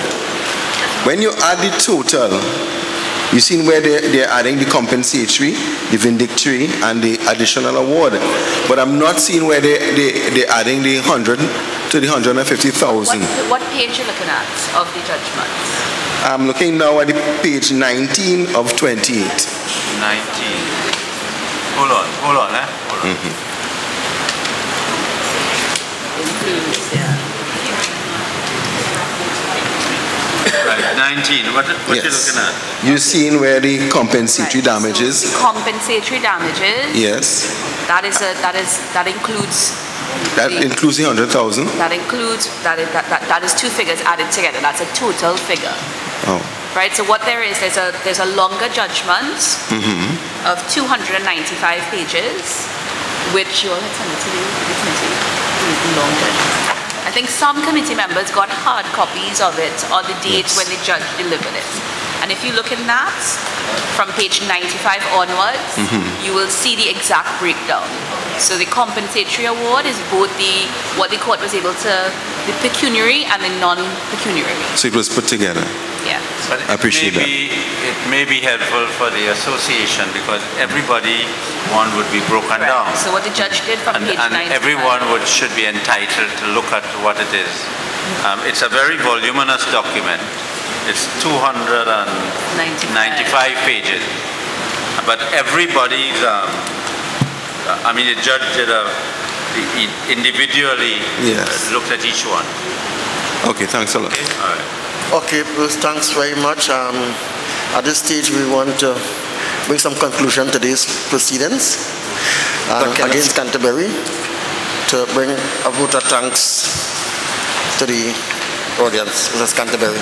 O: When you add the total, you see where they're adding the compensatory, the vindictory, and the additional award. But I'm not seeing where they're adding the 100 to the 150,000.
E: What page are you looking at of the judgments?
O: I'm looking now at the page 19 of 28.
D: 19. Hold on. Hold on. Right, 19. What yes. You looking at?
O: You're seeing where the compensatory damages.
E: So the compensatory damages.
O: Yes.
E: That includes.
O: That includes the 100,000.
E: That includes that is two figures added together. That's a total figure.
O: Oh.
E: Right. So what there's a longer judgment of 295 pages, which you'll send it to the committee. Longer. I think some committee members got hard copies of it on the date when the judge delivered it. And if you look at that, from page 95 onwards, you will see the exact breakdown. So the compensatory award is both what the court was able to, the pecuniary and the non-pecuniary.
O: So it was put together.
E: Yeah.
D: But
O: I appreciate that.
D: It may be helpful for the association because everybody, one would be broken down.
E: So what the judge did from page 95.
D: And everyone should be entitled to look at what it is. It's a very voluminous document. It's 295 pages. But everybody's, the judge did individually looked at each one.
O: Okay, thanks a lot.
D: Okay, all right.
B: Okay, Bruce, thanks very much. At this stage, we want to bring some conclusion to these proceedings against Canterbury, to bring a vote of thanks to the audience, Mrs. Canterbury.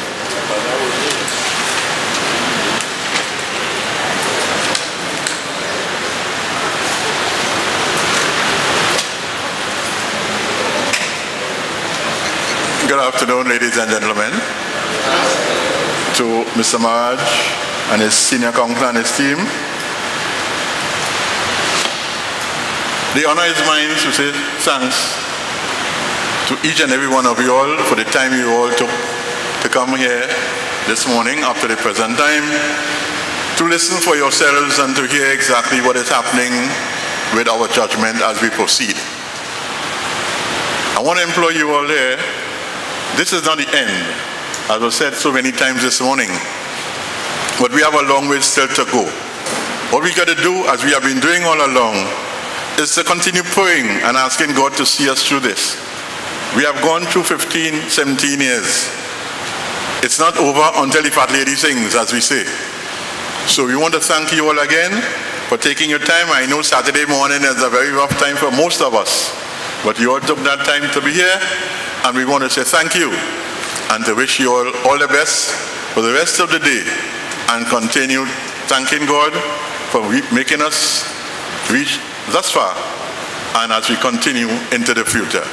P: Good afternoon, ladies and gentlemen. To Mr. Maraj and his senior counsel and his team. The honor is mine to say thanks to each and every one of you all for the time you all took to come here this morning after the present time to listen for yourselves and to hear exactly what is happening with our judgment as we proceed. I want to implore you all here, this is not the end, as was said so many times this morning, but we have a long way still to go. What we got to do, as we have been doing all along, is to continue praying and asking God to see us through this. We have gone through 15, 17 years. It's not over until the fat lady sings, as we say. So we want to thank you all again for taking your time. I know Saturday morning is a very rough time for most of us, but you all took that time to be here, and we want to say thank you and to wish you all the best for the rest of the day, and continue thanking God for making us reach thus far and as we continue into the future.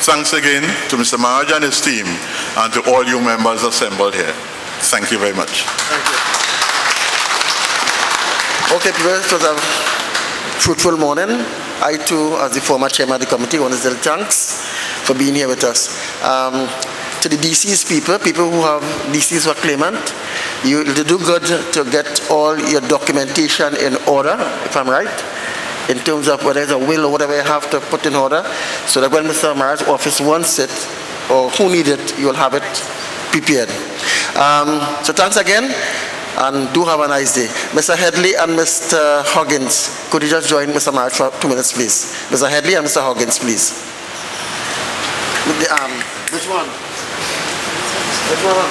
P: Thanks again to Mr. Maraj and his team and to all you members assembled here. Thank you very much.
B: Thank you. Okay, people, it was a fruitful morning. I too, as the former chairman of the committee, want to say thanks for being here with us. To the deceased people who have deceased or claimant, you do good to get all your documentation in order, if I'm right, in terms of whether it's a will or whatever you have to put in order, so that when Mr. Maraj's office wants it, or who needs it, you'll have it prepared. So thanks again, and do have a nice day. Mr. Headley and Mr. Huggins, could you just join Mr. Maraj for 2 minutes, please? Mr. Headley and Mr. Huggins, please. With the which one? Which one?